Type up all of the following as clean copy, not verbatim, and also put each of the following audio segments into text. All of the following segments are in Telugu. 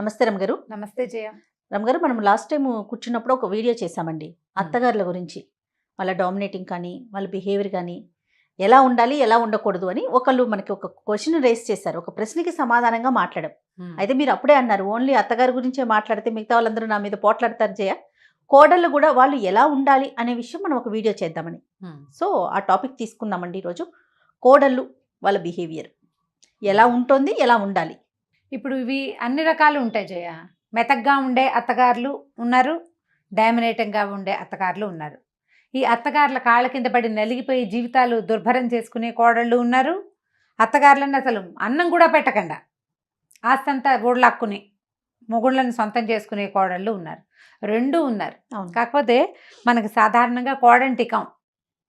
నమస్తే రమగారు. నమస్తే జయ. రమగారు, మనం లాస్ట్ టైం కూర్చున్నప్పుడు ఒక వీడియో చేశామండి అత్తగారుల గురించి. వాళ్ళ డామినేటింగ్ కానీ, వాళ్ళ బిహేవియర్ కానీ, ఎలా ఉండాలి, ఎలా ఉండకూడదు అని ఒకళ్ళు మనకి ఒక క్వశ్చన్ రేస్ చేశారు. ఒక ప్రశ్నకి సమాధానంగా మాట్లాడాం. అయితే మీరు అప్పుడే అన్నారు, ఓన్లీ అత్తగారి గురించే మాట్లాడితే మిగతా వాళ్ళందరూ నా మీద పోట్లాడతారు జయ, కోడళ్ళు కూడా వాళ్ళు ఎలా ఉండాలి అనే విషయం మనం ఒక వీడియో చేద్దామని. సో ఆ టాపిక్ తీసుకుందామండి ఈరోజు. కోడళ్ళు వాళ్ళ బిహేవియర్ ఎలా ఉంటుంది, ఎలా ఉండాలి. ఇప్పుడు ఇవి అన్ని రకాలు ఉంటాయి జయ. మెతగ్గా ఉండే అత్తగారులు ఉన్నారు, డామినేటింగ్గా ఉండే అత్తగారులు ఉన్నారు. ఈ అత్తగారుల కాళ్ళ కింద పడి నలిగిపోయి జీవితాలు దుర్భరం చేసుకునే కోడళ్ళు ఉన్నారు. అత్తగారులను అసలు అన్నం కూడా పెట్టకుండా ఆస్తంతా ఓడలాక్కుని మొగుళ్ళని సొంతం చేసుకునే కోడళ్ళు ఉన్నారు. రెండూ ఉన్నారు. కాకపోతే మనకు సాధారణంగా కోడంటికం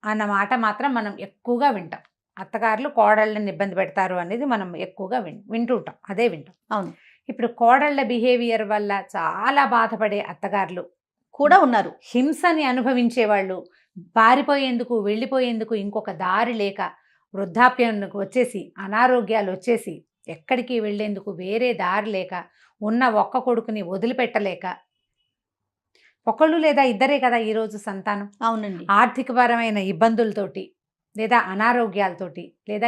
అన్న మాట మాత్రం మనం ఎక్కువగా వింటాం. అత్తగారులు కోడళ్ళని ఇబ్బంది పెడతారు అనేది మనం ఎక్కువగా వింటూ ఉంటాం, అదే వింటాం. అవును. ఇప్పుడు కోడళ్ళ బిహేవియర్ వల్ల చాలా బాధపడే అత్తగారులు కూడా ఉన్నారు. హింసని అనుభవించేవాళ్ళు, పారిపోయేందుకు వెళ్ళిపోయేందుకు ఇంకొక దారి లేక, వృద్ధాప్యానికి వచ్చేసి అనారోగ్యాలు వచ్చేసి ఎక్కడికి వెళ్ళేందుకు వేరే దారి లేక, ఉన్న ఒక్క కొడుకుని వదిలిపెట్టలేక, ఒకళ్ళు లేదా ఇద్దరే కదా ఈరోజు సంతానం. అవునండి. ఆర్థికపరమైన ఇబ్బందులతోటి లేదా అనారోగ్యాలతోటి లేదా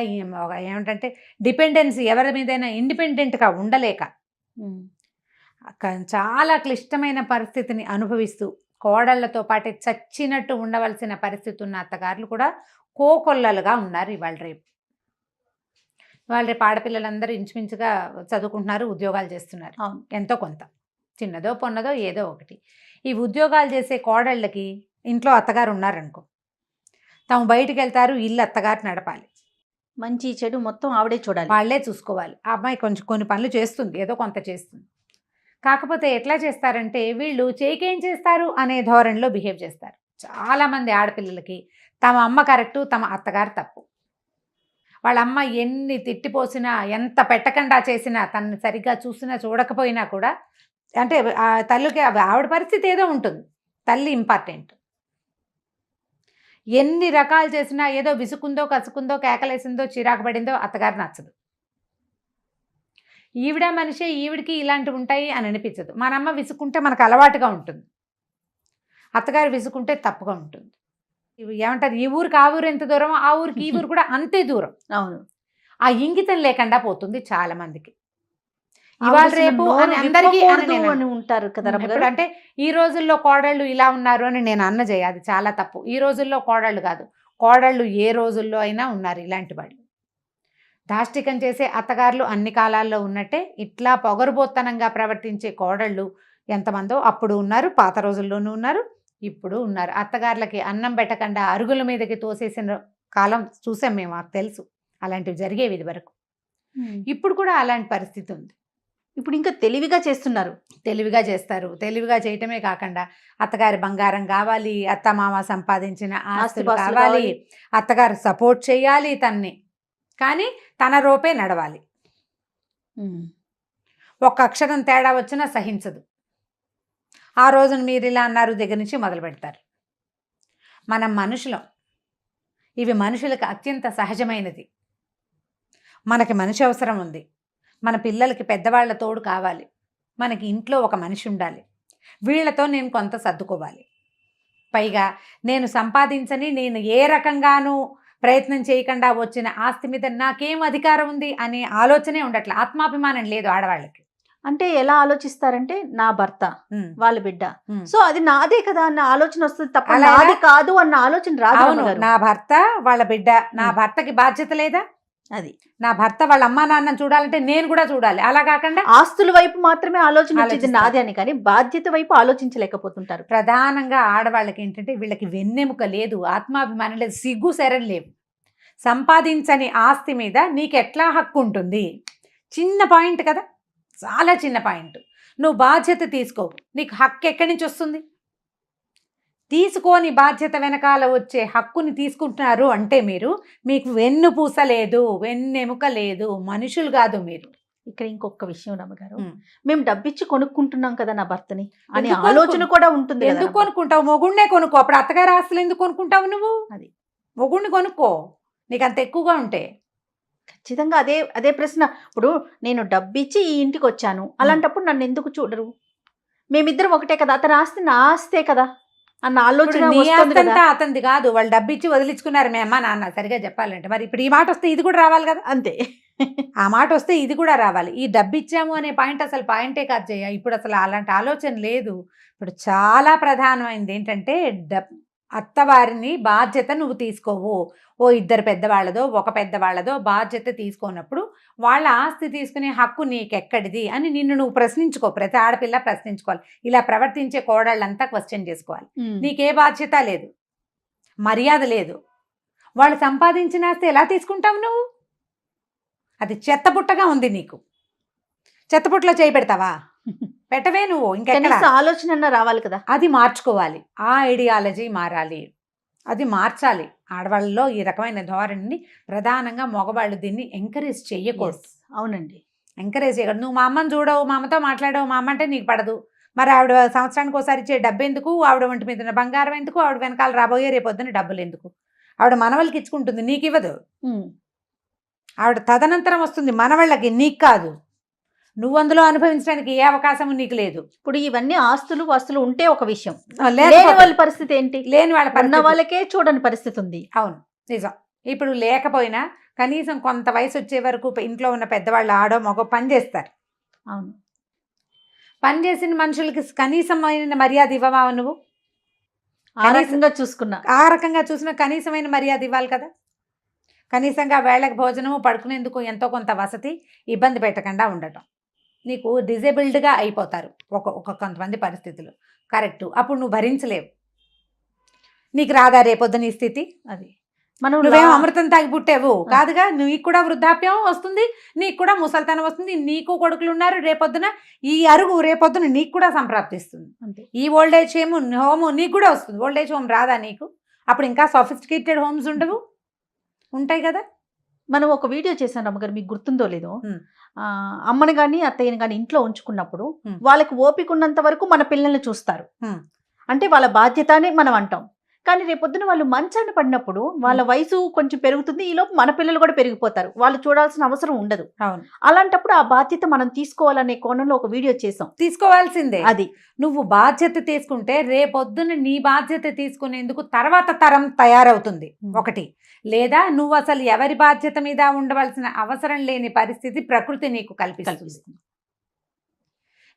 ఏమిటంటే డిపెండెన్సీ, ఎవరి మీదైనా ఇండిపెండెంట్గా ఉండలేక చాలా క్లిష్టమైన పరిస్థితిని అనుభవిస్తూ కోడళ్లతో పాటే చచ్చినట్టు ఉండవలసిన పరిస్థితి ఉన్న అత్తగారులు కూడా కోకొల్లలుగా ఉన్నారు ఇవాళ రేపు. ఆడపిల్లలందరూ ఇంచుమించుగా చదువుకుంటున్నారు, ఉద్యోగాలు చేస్తున్నారు. ఎంతో కొంత, చిన్నదో పొన్నదో ఏదో ఒకటి. ఈ ఉద్యోగాలు చేసే కోడళ్ళకి ఇంట్లో అత్తగారు ఉన్నారనుకో, తాము బయటికి వెళ్తారు, ఇల్లు అత్తగారు నడపాలి, మంచి చెడు మొత్తం ఆవిడే చూడాలి, వాళ్ళే చూసుకోవాలి. ఆ అమ్మాయి కొన్ని పనులు చేస్తుంది, ఏదో కొంత చేస్తుంది. కాకపోతే ఎట్లా చేస్తారంటే వీళ్ళు చేకేం చేస్తారు అనే ధోరణిలో బిహేవ్ చేస్తారు. చాలామంది ఆడపిల్లలకి తమ అమ్మ కరెక్టు, తమ అత్తగారు తప్పు. వాళ్ళ అమ్మ ఎన్ని తిట్టిపోసినా, ఎంత పెట్టకుండా చేసినా, తనని సరిగ్గా చూసినా చూడకపోయినా కూడా, అంటే ఆ తల్లికి ఆవిడ పరిస్థితి ఏదో ఉంటుంది, తల్లి ఇంపార్టెంట్. ఎన్ని రకాలు చేసినా ఏదో విసుకుందో, కసుకుందో, కేకలేసిందో, చిరాకు పడిందో అత్తగారు నచ్చదు. ఈవిడ మనిషే, ఈవిడికి ఇలాంటివి ఉంటాయి అని అనిపించదు. మన అమ్మ విసుకుంటే మనకు అలవాటుగా ఉంటుంది, అత్తగారు విసుకుంటే తప్పుగా ఉంటుంది. ఏమంటారు, ఈ ఊరికి ఆ ఊరు ఎంత దూరం, ఆ ఊరికి ఈ ఊరు కూడా అంతే దూరం. అవును. ఆ ఇంగితం లేకుండా పోతుంది చాలా మందికి. ఇవాళ రేపు అని అందరికీ ఉంటారు కదా. అంటే ఈ రోజుల్లో కోడళ్ళు ఇలా ఉన్నారు అని నేను అన్న జయ, అది చాలా తప్పు. ఈ రోజుల్లో కోడళ్ళు కాదు, కోడళ్ళు ఏ రోజుల్లో అయినా ఉన్నారు ఇలాంటి వాళ్ళు. దాష్టికం చేసే అత్తగారులు అన్ని కాలాల్లో ఉన్నట్టే ఇట్లా పొగరుబోత్తనంగా ప్రవర్తించే కోడళ్ళు ఎంతమందో అప్పుడు ఉన్నారు, పాత రోజుల్లోనూ ఉన్నారు, ఇప్పుడు ఉన్నారు. అత్తగారులకి అన్నం పెట్టకుండా అరుగుల మీదకి తోసేసిన కాలం చూసాం మేము, మాకు తెలుసు అలాంటివి జరిగేవి ఇది వరకు. ఇప్పుడు కూడా అలాంటి పరిస్థితి ఉంది. ఇప్పుడు ఇంకా తెలివిగా చేస్తున్నారు, తెలివిగా చేస్తారు. తెలివిగా చేయటమే కాకుండా అత్తగారి బంగారం కావాలి, అత్తమామ సంపాదించిన ఆస్తులు కావాలి, అత్తగారు సపోర్ట్ చేయాలి తన్ని, కానీ తన రూపే నడవాలి. ఒక్క అక్షరం తేడా వచ్చినా సహించదు. ఆ రోజున మీరు ఇలా అన్నారు దగ్గర నుంచి మొదలు పెడతారు. మనం మనుషులం, ఇవి మనుషులకు అత్యంత సహజమైనది. మనకి మనిషి అవసరం ఉంది, మన పిల్లలకి పెద్దవాళ్ల తోడు కావాలి, మనకి ఇంట్లో ఒక మనిషి ఉండాలి, వీళ్లతో నేను కొంత సర్దుకోవాలి. పైగా నేను సంపాదించని, నేను ఏ రకంగానూ ప్రయత్నం చేయకుండా వచ్చిన ఆస్తి మీద నాకేం అధికారం ఉంది అనే ఆలోచనే ఉండట్లే. ఆత్మాభిమానం లేదు ఆడవాళ్ళకి. అంటే ఎలా ఆలోచిస్తారంటే నా భర్త, వాళ్ళ బిడ్డ, సో అది నాదే కదా అన్న ఆలోచన వస్తుంది తప్ప నాది కాదు అన్న ఆలోచన రాదు. నా భర్త, వాళ్ళ బిడ్డ, నా భర్తకి బాధ్యత లేదా? అది నా భర్త వాళ్ళ అమ్మా నాన్నని చూడాలంటే నేను కూడా చూడాలి. అలా కాకుండా ఆస్తుల వైపు మాత్రమే ఆలోచన వచ్చింది నాది అని, కానీ బాధ్యత వైపు ఆలోచించలేకపోతుంటారు. ప్రధానంగా ఆడవాళ్ళకి ఏంటంటే వీళ్ళకి వెన్నెముక లేదు, ఆత్మాభిమానం లేదు, సిగ్గు శరం లేవు. సంపాదించని ఆస్తి మీద నీకెట్లా హక్కు ఉంటుంది? చిన్న పాయింట్ కదా, చాలా చిన్న పాయింట్. నువ్వు బాధ్యత తీసుకో, నీకు హక్కు ఎక్కడి నుంచి వస్తుంది? తీసుకోని బాధ్యత వెనకాల వచ్చే హక్కుని తీసుకుంటున్నారు అంటే మీకు వెన్నుపూస లేదు, వెన్నెముక లేదు, మనుషులు కాదు మీరు. ఇక్కడ ఇంకొక విషయం రమ్మగారు, మేము డబ్బిచ్చి కొనుక్కుంటున్నాం కదా నా భర్తని అని ఆలోచన కూడా ఉంటుంది. ఎందుకు కొనుక్కుంటావు? మొగుడినే కొనుక్కో. అప్పుడు అత్తగారి ఆస్తులు ఎందుకు కొనుక్కుంటావు నువ్వు? అది మొగుడిని కొనుక్కో, నీకు అంత ఎక్కువగా ఉంటే. ఖచ్చితంగా అదే అదే ప్రశ్న. ఇప్పుడు నేను డబ్బిచ్చి ఈ ఇంటికి వచ్చాను, అలాంటప్పుడు నన్ను ఎందుకు చూడరు? మేమిద్దరం ఒకటే కదా, అతని ఆస్తి నా ఆస్తే కదా అన్న ఇప్పుడు ఆలోచన నీ వస్తుంది కదా. ఆస్తంతా అతనిది కాదు, వాళ్ళు డబ్బు ఇచ్చి వదిలించుకున్నారు మీ అమ్మ నాన్న, సరిగా చెప్పాలంటే. మరి ఇప్పుడు ఈ మాట వస్తే ఇది కూడా రావాలి కదా, అంతే. ఆ మాట వస్తే ఇది కూడా రావాలి. ఈ డబ్బు ఇచ్చాము అనే పాయింట్ అసలు పాయింటే కాదు జయ. ఇప్పుడు అసలు అలాంటి ఆలోచన లేదు. ఇప్పుడు చాలా ప్రధానమైనది ఏంటంటే అత్తవారిని బాధ్యత నువ్వు తీసుకోవు. ఓ ఇద్దరు పెద్దవాళ్ళదో ఒక పెద్దవాళ్ళదో బాధ్యత తీసుకోనప్పుడు వాళ్ళ ఆస్తి తీసుకునే హక్కు నీకెక్కడిది అని నిన్ను నువ్వు ప్రశ్నించుకో. ప్రతి ఆడపిల్ల ప్రశ్నించుకోవాలి. ఇలా ప్రవర్తించే కోడళ్ళంతా క్వశ్చన్ చేసుకోవాలి. నీకే బాధ్యత లేదు, మర్యాద లేదు. వాళ్ళు సంపాదించిన ఆస్తి ఎలా తీసుకుంటావు నువ్వు? అది చెత్తపుట్టగా ఉంది నీకు. చెత్తపుట్టలో చేయి పెడతావా? పెట్టవే నువ్వు. ఇంకెక్కడ కనీసం ఆలోచన రావాలి కదా. అది మార్చుకోవాలి. ఆ ఐడియాలజీ మారాలి, అది మార్చాలి. ఆడవాళ్ళలో ఈ రకమైన ధోరణిని ప్రధానంగా మగవాళ్ళు దీన్ని ఎంకరేజ్ చెయ్యకూడదు. అవునండి, ఎంకరేజ్ చేయకూడదు. నువ్వు మా అమ్మని చూడవు, మా అమ్మతో మాట్లాడవు, మా అమ్మ అంటే నీకు పడదు. మరి ఆవిడ సంవత్సరానికి ఒకసారి ఇచ్చే డబ్బు ఎందుకు? ఆవిడ ఒంటి మీద ఉన్న బంగారం ఎందుకు? ఆవిడ వెనకాల రాబోయే రేపొద్దున డబ్బులు ఎందుకు? ఆవిడ మనవళ్ళకి ఇచ్చుకుంటుంది, నీకు ఇవ్వదు. ఆవిడ తదనంతరం వస్తుంది మనవాళ్ళకి, నీకు కాదు. నువ్వు అందులో అనుభవించడానికి ఏ అవకాశం నీకు లేదు. ఇప్పుడు ఇవన్నీ ఆస్తులు వస్తువులు ఉంటే ఒక విషయం, లేని లేని వాళ్ళ పరిస్థితి ఏంటి? లేని వాళ్ళ ఉన్న పరిస్థితి. వాళ్ళకే చూడని పరిస్థితి ఉంది. అవును, నిజం. ఇప్పుడు లేకపోయినా కనీసం కొంత వయసు వచ్చే వరకు ఇంట్లో ఉన్న పెద్దవాళ్ళు ఆడో మగో పని చేస్తారు. అవును, పని చేసిన మనుషులకి కనీసమైన మర్యాద ఇవ్వవా నువ్వు? ఆ రకంగా చూసుకున్నా, ఆ రకంగా చూసిన కనీసమైన మర్యాద ఇవ్వాలి కదా. కనీసంగా వేళకు భోజనము, పడుకునేందుకు ఎంతో కొంత వసతి, ఇబ్బంది పెట్టకుండా ఉండటం. నీకు డిజేబుల్డ్గా అయిపోతారు కొంతమంది పరిస్థితులు, కరెక్టు. అప్పుడు నువ్వు భరించలేవు. నీకు రాదా రేపొద్దున ఈ స్థితి? అది మనం నువ్వేం అమృతం తాగి పుట్టావు కాదుగా. నీకు కూడా వృద్ధాప్యం వస్తుంది, నీకు కూడా ముసలితనం వస్తుంది, నీకు కొడుకులు ఉన్నారు. రేపొద్దున ఈ అరుగు రేపొద్దున నీకు కూడా సంప్రాప్తిస్తుంది. అంతే. ఈ ఓల్డేజ్ హోము నీకు కూడా వస్తుంది. ఓల్డేజ్ హోమ్ రాదా నీకు? అప్పుడు ఇంకా సొఫిస్టికేటెడ్ హోమ్స్ ఉండవు, ఉంటాయి కదా. మనం ఒక వీడియో చేశాను అమ్మగారు, మీకు గుర్తుందో లేదో. అమ్మని కానీ అత్తయ్యని కానీ ఇంట్లో ఉంచుకున్నప్పుడు వాళ్ళకి ఓపిక ఉన్నంత వరకు మన పిల్లల్ని చూస్తారు, అంటే వాళ్ళ బాధ్యత అని మనం అంటాం. కానీ రేపొద్దున వాళ్ళు మంచాన్ని పడినప్పుడు వాళ్ళ వయసు కొంచెం పెరుగుతుంది, ఈలోపు మన పిల్లలు కూడా పెరిగిపోతారు, వాళ్ళు చూడాల్సిన అవసరం ఉండదు. అవును, అలాంటప్పుడు ఆ బాధ్యత మనం తీసుకోవాలనే కోణంలో ఒక వీడియో చేసాం. తీసుకోవాల్సిందే. అది నువ్వు బాధ్యత తీసుకుంటే రేపొద్దున నీ బాధ్యత తీసుకునేందుకు తర్వాత తరం తయారవుతుంది ఒకటి. లేదా నువ్వు అసలు ఎవరి బాధ్యత మీద ఉండవలసిన అవసరం లేని పరిస్థితి ప్రకృతి నీకు కల్పిస్తుంది.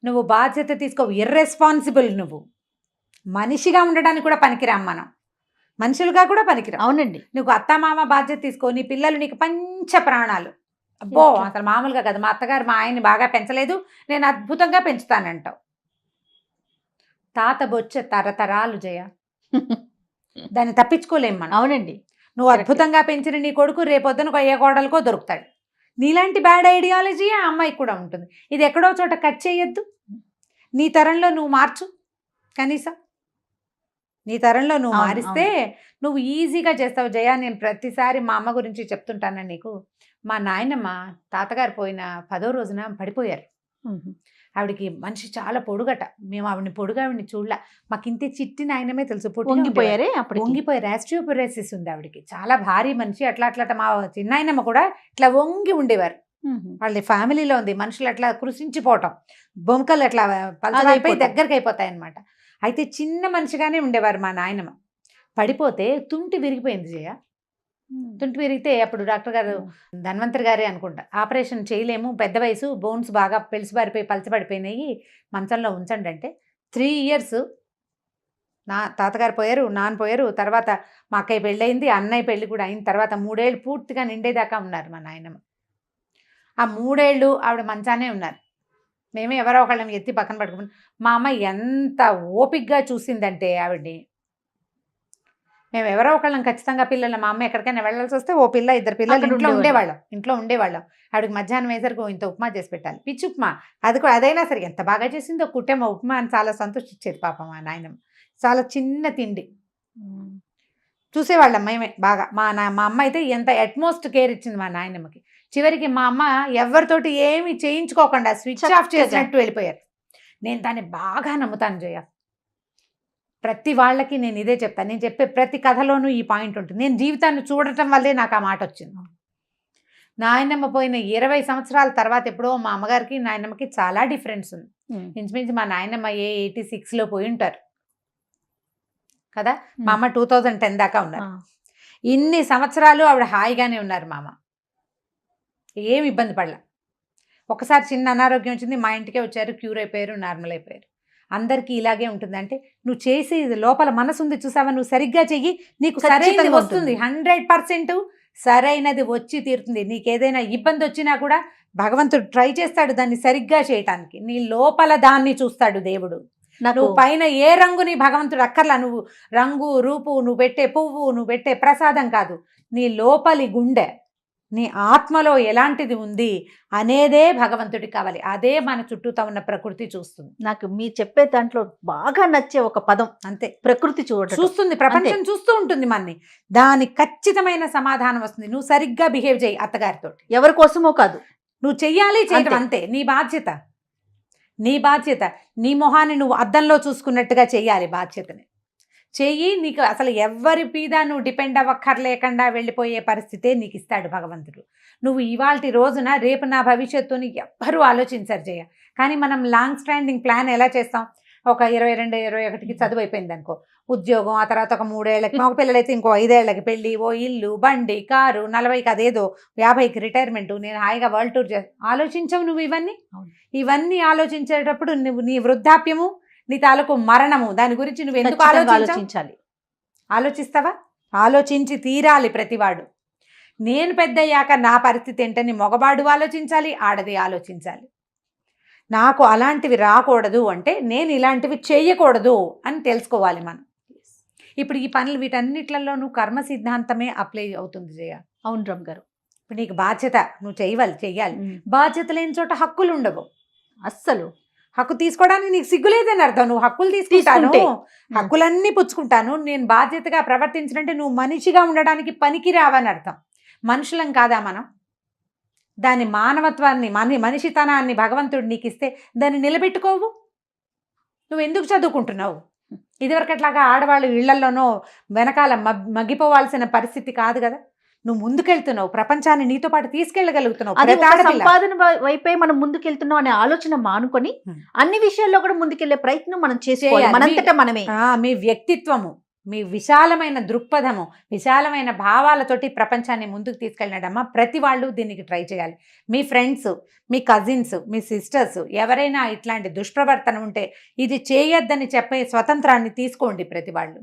నువ్వు బాధ్యత తీసుకో, ఇర్రెస్పాన్సిబుల్. నువ్వు మనిషిగా ఉండడానికి కూడా పనికిరాం, మనం మనుషులుగా కూడా పనికిరాం. అవునండి. నువ్వు అత్తమామ బాధ్యత తీసుకో, నీ పిల్లలు నీకు పంచ ప్రాణాలు. అబ్బో అసలు మామూలుగా కదా, మా అత్తగారు మా ఆయన్ని బాగా పెంచలేదు, నేను అద్భుతంగా పెంచుతానంటావు. తాత బొచ్చ తరతరాలు జయ, దాన్ని తప్పించుకోలేం మనం. అవునండి. నువ్వు అద్భుతంగా పెంచిన నీ కొడుకు రేపొద్దున ఏ కోడలకో దొరుకుతాడు. నీలాంటి బ్యాడ్ ఐడియాలజీ ఆ అమ్మాయికి కూడా ఉంటుంది. ఇది ఎక్కడో చోట కట్ చేయొద్దు. నీ తరంలో నువ్వు మార్చు, కనీసం నీ తరంలో నువ్వు మారిస్తే నువ్వు ఈజీగా చేస్తావు జయ. నేను ప్రతిసారి మా అమ్మ గురించి చెప్తుంటాను నీకు. మా నాయనమ్మ తాతగారు పోయిన 10వ రోజున పడిపోయారు. ఆవిడకి మనిషి చాలా పొడుగట. మేము ఆవిడని చూడలే. మాకింతే చిట్టి నాయనమే తెలుసు. పొంగిపోయారే, అప్పుడు వంగిపోయారు. ఆస్టియోపొరోసిస్ ఉంది ఆవిడకి, చాలా భారీ మనిషి. అట్లా మా చిన్నాయనమ్మ కూడా ఇట్లా వంగి ఉండేవారు. వాళ్ళ ఫ్యామిలీలో ఉంది మనుషులు అట్లా కృషించిపోవటం, బొంకలు అట్లా పలచలైపోయి దగ్గరికి అయిపోతాయి అనమాట. అయితే చిన్న మనిషిగానే ఉండేవారు మా నాయనమ్మ. పడిపోతే తుంటి విరిగిపోయింది జయ. తుంటి విరిగితే అప్పుడు డాక్టర్ గారు, ధన్వంతరి గారే అనుకుంటా, ఆపరేషన్ చేయలేము, పెద్ద వయసు, బోన్స్ బాగా పెలిసిబారిపోయి పలచబడిపోయినాయి, మంచంలో ఉంచండి అంటే 3 years నా తాతగారు పోయారు, నాన్న పోయారు. తర్వాత మా అక్కయ్య పెళ్ళయింది, అన్నయ్య పెళ్ళి కూడా అయిన తర్వాత 3 ఏళ్ళు పూర్తిగా నిండేదాకా ఉన్నారు మా నాయనమ్మ. ఆ 3 ఏళ్ళు ఆవిడ మంచానే ఉన్నారు. మేమే ఎవరో ఒకళ్ళని ఎత్తి పక్కన పట్టుకుని, మా అమ్మ ఎంత ఓపికగా చూసిందంటే ఆవిడ్ని. మేము ఎవరో ఒకళ్ళం ఖచ్చితంగా పిల్లలు, మా అమ్మ ఎక్కడికైనా వెళ్ళాల్సి వస్తే ఓ పిల్ల, 2 పిల్లలు ఇంట్లో ఉండేవాళ్ళం. ఆవిడకి మధ్యాహ్నం వేసరికి ఇంత ఉప్మా చేసి పెట్టాలి, పిచ్చి ఉప్మా. అది కూడా అదైనా సరే ఎంత బాగా చేసిందో, కుట్టేమో ఉప్మా అని చాలా సంతోషించేది పాపం మా నాయనమ్మ. చాలా చిన్న తిండి చూసేవాళ్ళం మేమే బాగా. మా అమ్మ అయితే ఎంత అట్మోస్ట్ కేర్ ఇచ్చింది మా నాయనమ్మకి. చివరికి మా అమ్మ ఎవరితోటి ఏమి చేయించుకోకుండా స్విచ్ ఆఫ్ చేసినట్టు వెళ్ళిపోయారు. నేను దాన్ని బాగా నమ్ముతాను జయ. ప్రతి వాళ్ళకి నేను ఇదే చెప్తాను. నేను చెప్పే ప్రతి కథలోనూ ఈ పాయింట్ ఉంటుంది. నేను జీవితాన్ని చూడటం వల్లే నాకు ఆ మాట వచ్చింది. నాయనమ్మ పోయిన 20 సంవత్సరాల తర్వాత ఎప్పుడో మా అమ్మగారికి నాయనమ్మకి చాలా డిఫరెన్స్ ఉంది. ఇంచుమించు మా నాయనమ్మ 86లో పోయి ఉంటారు కదా. మా అమ్మ 2010 దాకా ఉన్నారు. ఇన్ని సంవత్సరాలు ఆవిడ హాయిగానే ఉన్నారు మా అమ్మ, ఏం ఇబ్బంది పడలే. ఒకసారి చిన్న అనారోగ్యం వచ్చింది, మా ఇంటికే వచ్చారు, క్యూర్ అయిపోయారు, నార్మల్ అయిపోయారు. అందరికీ ఇలాగే ఉంటుంది. అంటే నువ్వు చేసి లోపల మనసు ఉంది చూసావా, నువ్వు సరిగ్గా చెయ్యి, నీకు సరైనది వస్తుంది. 100% సరైనది వచ్చి తీరుతుంది. నీకు ఏదైనా ఇబ్బంది వచ్చినా కూడా భగవంతుడు ట్రై చేస్తాడు దాన్ని సరిగ్గా చేయటానికి. నీ లోపల దాన్ని చూస్తాడు దేవుడు. నువ్వు పైన ఏ రంగుని భగవంతుడు అక్కర్లా, నువ్వు రంగు రూపు, నువ్వు పెట్టే పువ్వు, నువ్వు పెట్టే ప్రసాదం కాదు, నీ లోపలి గుండె, నీ ఆత్మలో ఎలాంటిది ఉంది అనేదే భగవంతుడికి కావాలి. అదే మన చుట్టూతా ఉన్న ప్రకృతి చూస్తుంది. నాకు మీరు చెప్పే దాంట్లో బాగా నచ్చే ఒక పదం అంతే, ప్రకృతి చూస్తుంది, ప్రపంచం చూస్తూ ఉంటుంది మనని. దాని ఖచ్చితమైన సమాధానం వస్తుంది. నువ్వు సరిగ్గా బిహేవ్ చేయి అత్తగారితో, ఎవరి కోసమో కాదు, నువ్వు చెయ్యాలి, చేయటం అంతే. నీ బాధ్యత, నీ బాధ్యత. నీ మొహాన్ని నువ్వు అద్దంలో చూసుకున్నట్టుగా చెయ్యాలి, బాధ్యతని చెయ్యి. నీకు అసలు ఎవరి మీద నువ్వు డిపెండ్ అవ్వక్కర్లేకుండా వెళ్ళిపోయే పరిస్థితే నీకు ఇస్తాడు భగవంతుడు. నువ్వు ఇవాల్టి రోజున రేపు నా భవిష్యత్తుని ఎవ్వరూ ఆలోచించరు జయ. కానీ మనం లాంగ్ స్టాండింగ్ ప్లాన్ ఎలా చేస్తాం? ఒక 22, 21కి చదువు అయిపోయింది అనుకో, ఉద్యోగం, ఆ తర్వాత ఒక 3 ఏళ్ళకి, మగ పిల్లలైతే ఇంకో 5 ఏళ్ళకి పెళ్ళి, ఓ ఇల్లు, బండి, కారు, 40కి అదేదో, 50కి రిటైర్మెంట్, నేను హాయిగా వరల్డ్ టూర్ ఆలోచించవు నువ్వు. ఇవన్నీ ఆలోచించేటప్పుడు నువ్వు నీ వృద్ధాప్యము, నీ తాలూకు మరణము, దాని గురించి నువ్వు ఎందుకు ఆలోచించాలి? ఆలోచిస్తావా? ఆలోచించి తీరాలి ప్రతివాడు. నేను పెద్దయ్యాక నా పరిస్థితి ఏంటని మగవాడు ఆలోచించాలి, ఆడది ఆలోచించాలి. నాకు అలాంటివి రాకూడదు అంటే నేను ఇలాంటివి చేయకూడదు అని తెలుసుకోవాలి మనం. ఇప్పుడు ఈ పనులు వీటన్నిట్లలో నువ్వు కర్మ సిద్ధాంతమే అప్లై అవుతుంది జయ. అవును రమ్ గారు. ఇప్పుడు నీకు బాధ్యత, నువ్వు చెయ్యాలి. బాధ్యత లేని చోట హక్కులు ఉండవు. అస్సలు హక్కు తీసుకోవడానికి నీకు సిగ్గులేదని అర్థం. నువ్వు హక్కులు తీసుకుంటాను, హక్కులన్నీ పుచ్చుకుంటాను, నేను బాధ్యతగా ప్రవర్తించినంటే నువ్వు మనిషిగా ఉండడానికి పనికి రావని అర్థం. మనుషులం కాదా మనం? దాని మానవత్వాన్ని, మనిషితనాన్ని భగవంతుడు నీకు ఇస్తే దాన్ని నిలబెట్టుకోవు. నువ్వు ఎందుకు చదువుకుంటున్నావు? ఇదివరకట్లాగా ఆడవాళ్ళు ఇళ్లలోనో వెనకాల మగ్గిపోవాల్సిన పరిస్థితి కాదు కదా. నువ్వు ముందుకెళ్తున్నావు, ప్రపంచాన్ని నీతో పాటు తీసుకెళ్ళగలుగుతున్నావు. సంపాదన వైపే మనం ముందుకెళ్తున్నాం అనే ఆలోచన మానుకొని అన్ని విషయాల్లో కూడా ముందుకెళ్లే ప్రయత్నం మనం చేసేయాలి. మనంతటా మనమే. మీ వ్యక్తిత్వము, మీ విశాలమైన దృక్పథము, విశాలమైన భావాలతోటి ప్రపంచాన్ని ముందుకు తీసుకెళ్ళినడమ్మా. ప్రతి వాళ్ళు దీనికి ట్రై చేయాలి. మీ ఫ్రెండ్స్, మీ కజిన్స్, మీ సిస్టర్స్ ఎవరైనా ఇట్లాంటి దుష్ప్రవర్తన ఉంటే ఇది చేయొద్దని చెప్పే స్వతంత్రాన్ని తీసుకోండి. ప్రతి వాళ్ళు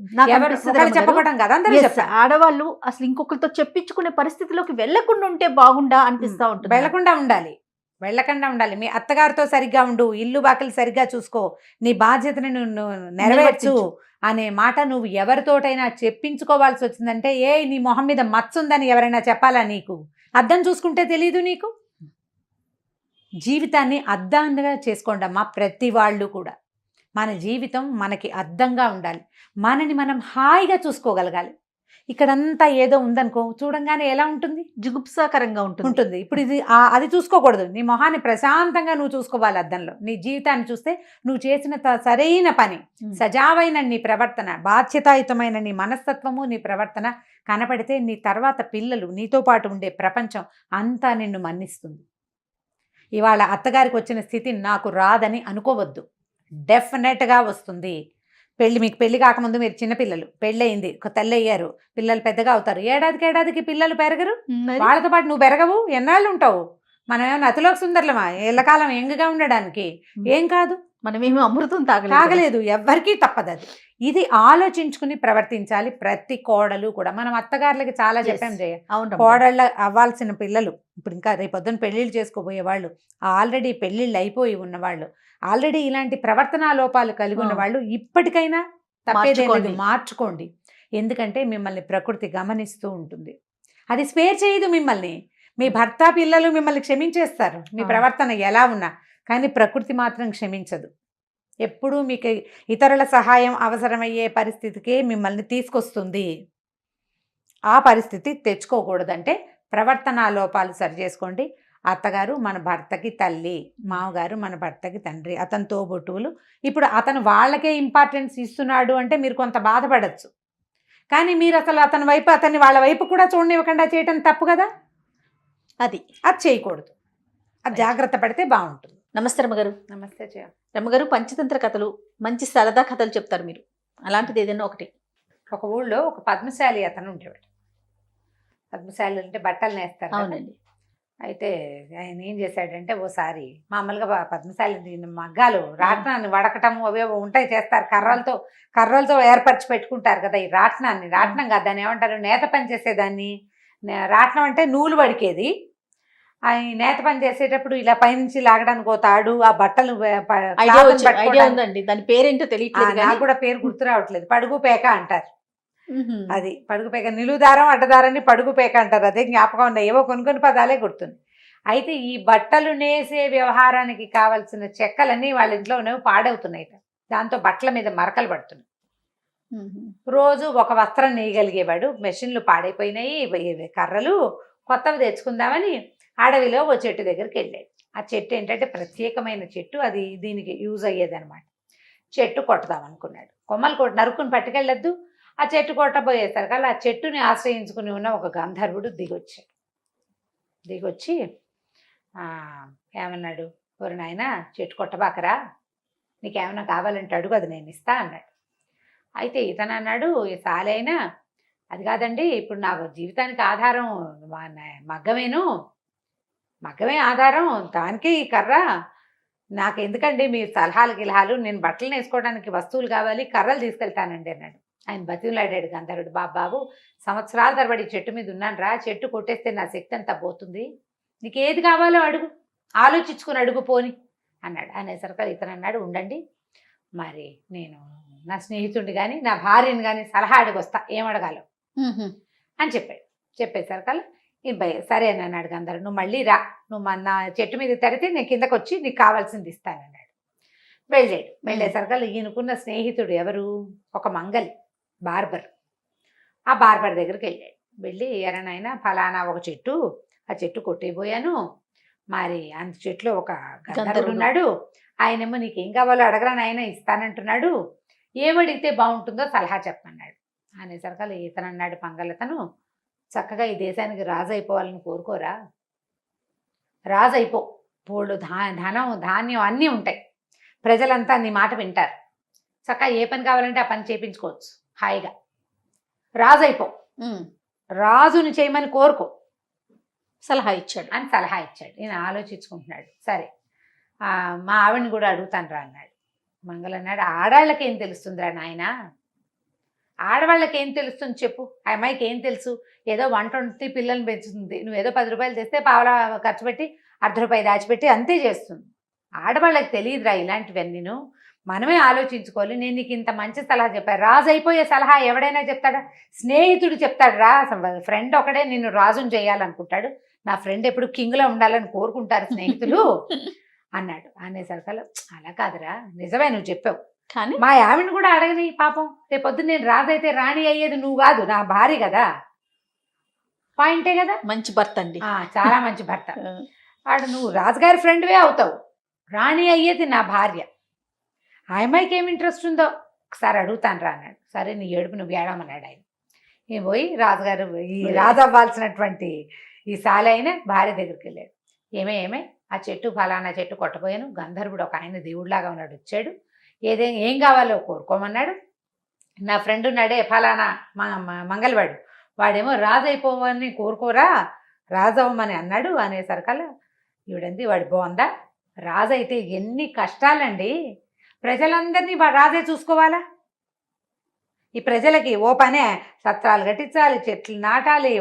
చెప్పడం కదా, ఆడవాళ్ళు అసలు ఇంకొకరితో చెప్పించుకునే పరిస్థితిలోకి వెళ్లకుండా ఉంటే బాగుండా అనిపిస్తా ఉంటుంది. వెళ్లకుండా ఉండాలి. మీ అత్తగారితో సరిగ్గా ఉండు, ఇల్లు బాకలు సరిగ్గా చూసుకో, నీ బాధ్యతని నువ్వు నెరవేర్చు అనే మాట నువ్వు ఎవరితోటైనా చెప్పించుకోవాల్సి వచ్చిందంటే, నీ మొహం మీద మచ్చుందని ఎవరైనా చెప్పాలా నీకు? అద్దం చూసుకుంటే తెలీదు నీకు? జీవితాన్ని అద్దంగా చేసుకోండి అమ్మా. ప్రతి వాళ్ళు కూడా మన జీవితం మనకి అద్దంగా ఉండాలి. మనని మనం హాయిగా చూసుకోగలగాలి. ఇక్కడంతా ఏదో ఉందనుకో, చూడంగానే ఎలా ఉంటుంది? జుగుప్సాకరంగా ఉంటుంది. ఇప్పుడు అది చూసుకోకూడదు. నీ మొహాన్ని ప్రశాంతంగా నువ్వు చూసుకోవాలి అద్దంలో. నీ జీవితాన్ని చూస్తే నువ్వు చేసిన సరైన పని, సజావైన నీ ప్రవర్తన, బాధ్యతాయుతమైన నీ మనస్తత్వము, నీ ప్రవర్తన కనపడితే నీ తర్వాత పిల్లలు, నీతో పాటు ఉండే ప్రపంచం అంతా నిన్ను మన్నిస్తుంది. ఇవాళ అత్తగారికి వచ్చిన స్థితి నాకు రాదని అనుకోవద్దు. డెఫినెట్గా వస్తుంది. మీకు పెళ్లి కాకముందు మీరు చిన్నపిల్లలు, పెళ్ళయింది, ఒక తల్లి అయ్యారు, పిల్లలు పెద్దగా అవుతారు. ఏడాదికి పిల్లలు పెరగరు. వాళ్ళతో పాటు నువ్వు పెరగవు. ఎన్నాళ్ళు ఉంటావు? మనం ఏమైనా అతిలోక సుందరులమా ఎల్లకాలం యంగ్గా ఉండడానికి? ఏం కాదు. మనమేమి అమృతం తాగలేదు. ఎవ్వరికీ తప్పదు అది. ఇది ఆలోచించుకుని ప్రవర్తించాలి ప్రతి కోడలు కూడా. మనం అత్తగారులకి చాలా చెప్పాం జయ. కోడళ్ళ అవ్వాల్సిన పిల్లలు, ఇప్పుడు ఇంకా రేపొద్దున పెళ్లిళ్ళు చేసుకోబోయే వాళ్ళు, ఆల్రెడీ పెళ్లిళ్ళు అయిపోయి ఉన్నవాళ్ళు, ఆల్రెడీ ఇలాంటి ప్రవర్తనా లోపాలు కలిగి ఉన్న వాళ్ళు ఇప్పటికైనా తప్పేదేలేదు, మార్చుకోండి. ఎందుకంటే మిమ్మల్ని ప్రకృతి గమనిస్తూ ఉంటుంది. అది స్పేర్ చేయదు మిమ్మల్ని. మీ భర్త, పిల్లలు మిమ్మల్ని క్షమించేస్తారు మీ ప్రవర్తన ఎలా ఉన్నా, కానీ ప్రకృతి మాత్రం క్షమించదు. ఎప్పుడూ మీకు ఇతరుల సహాయం అవసరమయ్యే పరిస్థితికే మిమ్మల్ని తీసుకొస్తుంది. ఆ పరిస్థితి తెచ్చుకోకూడదంటే ప్రవర్తనా లోపాలు సరి చేసుకోండి. అత్తగారు మన భర్తకి తల్లి, మామగారు మన భర్తకి తండ్రి, అతని తోబుట్టువులు. ఇప్పుడు అతను వాళ్ళకే ఇంపార్టెన్స్ ఇస్తున్నాడు అంటే మీరు కొంత బాధపడచ్చు. కానీ మీరు అసలు అతని వైపు, అతన్ని వాళ్ళ వైపు కూడా చూడనివ్వకుండా చేయటం తప్పు కదా. అది అది చేయకూడదు. అది జాగ్రత్త పడితే బాగుంటుంది. నమస్తే రమ్మగారు. నమస్తే జయ. రమ్మగారు, పంచతంత్ర కథలు, మంచి సరదా కథలు చెప్తారు మీరు. అలాంటిది ఏదైనా ఒకటి. ఒక ఊళ్ళో ఒక పద్మశాలి అతను ఉండేవాడు. పద్మశాలి అంటే బట్టలు నేస్తారు కదా. అవునండి. అయితే ఆయన ఏం చేశాడంటే ఓసారి మామూలుగా పద్మశాలి మగ్గాలు రాట్నాన్ని వడకటము అవేవో ఉంటాయి చేస్తారు, కర్రలతో ఏర్పరిచి పెట్టుకుంటారు కదా. ఈ రాట్నం కాదు, దాన్ని ఏమంటారు, నేత పని చేసేదాన్ని. రాట్నం అంటే నూలు వడికేది. ఆ నేత పని చేసేటప్పుడు ఇలా పైనుంచి లాగడానికి పోతాడు. ఆ బట్టలు ఐడియా ఉందండి, దాని పేరేంటో తెలియట్లేదు. నాకు కూడా పేరు గుర్తు రావట్లేదు. పడుగు పేక అంటారు. అది పడుగు పేక, నిలువుదారం అడ్డదారాన్ని పడుగు పేక అంటారు. అదే జ్ఞాపకం ఉన్నాయి, ఏవో కొన్ని పదాలే గుర్తుంది. అయితే ఈ బట్టలు నేసే వ్యవహారానికి కావాల్సిన చెక్కలన్నీ వాళ్ళ ఇంట్లో ఉన్నవి పాడవుతున్నాయి. దాంతో బట్టల మీద మరకలు పడుతున్నాయి. రోజు ఒక వస్త్రం నేయగలిగేవాడు. మెషిన్లు పాడైపోయినాయి, కర్రలు కొత్తవి తెచ్చుకుందామని అడవిలో ఓ చెట్టు దగ్గరికి వెళ్ళాడు. ఆ చెట్టు ఏంటంటే ప్రత్యేకమైన చెట్టు, అది దీనికి యూజ్ అయ్యేది అనమాట. చెట్టు కొట్టదాం అనుకున్నాడు. కొమ్మలు నరుక్కుని పట్టుకెళ్ళొద్దు. ఆ చెట్టు కొట్టబోయేసరికి ఆ చెట్టుని ఆశ్రయించుకుని ఉన్న ఒక గంధర్వుడు దిగొచ్చి ఏమన్నాడు, ఓరి నాయనా చెట్టు కొట్టబాకరా, నీకేమన్నా కావాలంటే అడుగు, అది నేను ఇస్తా అన్నాడు. అయితే ఇతను అన్నాడు, ఈ సాలైనా అది కాదండి, ఇప్పుడు నాకు జీవితానికి ఆధారం మగ్గమే ఆధారం, దానికి ఈ కర్ర, నాకు ఎందుకండి మీ సలహాలు, నేను బట్టలు వేసుకోవడానికి వస్తువులు కావాలి, కర్రలు తీసుకెళ్తానండి అన్నాడు. ఆయన బతిమలాడాడు గంధర్వుడు. బాబు, సంవత్సరాల తరబడి చెట్టు మీద ఉన్నాను రా, చెట్టు కొట్టేస్తే నా శక్తి అంతా పోతుంది, నీకు ఏది కావాలో అడుగు, ఆలోచించుకుని అడుగు పోని అన్నాడు. అనేసరికి ఇతను అన్నాడు, ఉండండి, మరి నేను నా స్నేహితుడిని కానీ నా భార్యని కానీ సలహా అడిగొస్తా, ఏమడగాలో అని చెప్పేసరికల్లా సరే అని అన్నాడు గంధర్వుడు. నువ్వు మళ్ళీ రా, నువ్వు నా చెట్టు మీద తెరితే నేను కిందకు వచ్చి నీకు కావాల్సింది ఇస్తానన్నాడు. వెళ్ళేసరికల్లా ఈయనకున్న స్నేహితుడు ఎవరు, ఒక మంగలి బార్బర్. ఆ బార్బర్ దగ్గరికి వెళ్ళి ఎరనైనా ఫలానా ఒక చెట్టు, ఆ చెట్టు కొట్టేయబోయాను, మరి అంత చెట్టులో ఒక గంధర్వుడు ఉన్నాడు, ఆయనేమో నీకేం కావాలో అడగరా నాయన ఇస్తానంటున్నాడు, ఏమడిగితే బాగుంటుందో సలహా చెప్పన్నాడు. అనేసరికల్లా ఇతను అన్నాడు, మంగళతను, చక్కగా ఈ దేశానికి రాజు అయిపోవాలని కోరుకోరా, రాజు అయిపో, పోళ్ళు ధనం ధాన్యం అన్నీ ఉంటాయి, ప్రజలంతా నీ మాట వింటారు, చక్కగా ఏ పని కావాలంటే ఆ పని చేయించుకోవచ్చు హాయిగా, రాజు అయిపో, రాజుని చేయమని కోరుకో సలహా ఇచ్చాడు ఈయన ఆలోచించుకుంటున్నాడు. సరే మా ఆవిడని కూడా అడుగుతాను రా అన్నాడు. మంగళ అన్నాడు, ఆడాళ్ళకి ఏం తెలుస్తుందిరా నాయన, ఆడవాళ్ళకి ఏం తెలుస్తుంది చెప్పు, ఆ అమ్మాయికి ఏం తెలుసు, ఏదో వంట వండుతుంది, పిల్లల్ని పెంచుతుంది, నువ్వేదో 10 రూపాయలు తెస్తే పావలా ఖర్చు పెట్టి ₹1/2 దాచిపెట్టి అంతే చేస్తుంది. ఆడవాళ్ళకి తెలియదురా ఇలాంటివన్నీను, మనమే ఆలోచించుకోవాలి. నేను నీకు ఇంత మంచి సలహా చెప్పాను, రాజు అయిపోయే సలహా ఎవడైనా చెప్తాడా, స్నేహితుడు చెప్తాడు రా, ఫ్రెండ్ ఒకడే నిన్ను రాజుని చేయాలనుకుంటాడు, నా ఫ్రెండ్ ఎప్పుడు కింగ్లో ఉండాలని కోరుకుంటారు స్నేహితులు అన్నాడు. అనేసరికల్లా అలా కాదురా, నిజమే నువ్వు చెప్పావు, కానీ మా ఆవిడని కూడా అడగని, పాపం రేపొద్దు నేను రాజు అయితే రాణి అయ్యేది నువ్వు కాదు, నా భార్య కదా, పాయింటే కదా, మంచి భర్త అండి, చాలా మంచి భర్త వాడు, నువ్వు రాజుగారి ఫ్రెండ్వే అవుతావు, రాణి అయ్యేది నా భార్య, ఆ అమ్మాయికి ఏమి ఇంట్రెస్ట్ ఉందో ఒకసారి అడుగుతాను రా అన్నాడు. సరే నీ ఏడుపు నువ్వు ఏడమన్నాడు ఆయన. ఈ పోయి రాజుగారు, ఈ రాజు అవ్వాల్సినటువంటి ఈ సాలైన భార్య దగ్గరికి వెళ్ళాడు. ఏమే ఆ చెట్టు ఫలానా చెట్టు కొట్టబోయాను, గంధర్వుడు ఒక ఆయన దేవుడిలాగా ఉన్నాడు వచ్చాడు, ఏం కావాలో కోరుకోమన్నాడు, నా ఫ్రెండ్ ఉన్నాడే ఫలానా మంగళవాడు, వాడేమో రాజు అయిపోవని కోరుకోరా, రాజు అవ్వమని అన్నాడు. అనేసరికల్లా ఈవిడంది, వాడు బాగుందా, రాజు అయితే ఎన్ని కష్టాలండి, ప్రజలందరినీ రాజే చూసుకోవాలా, ఈ ప్రజలకి ఓ పనే సత్రాలు కట్టించాలి, చెట్లు నాటాలి,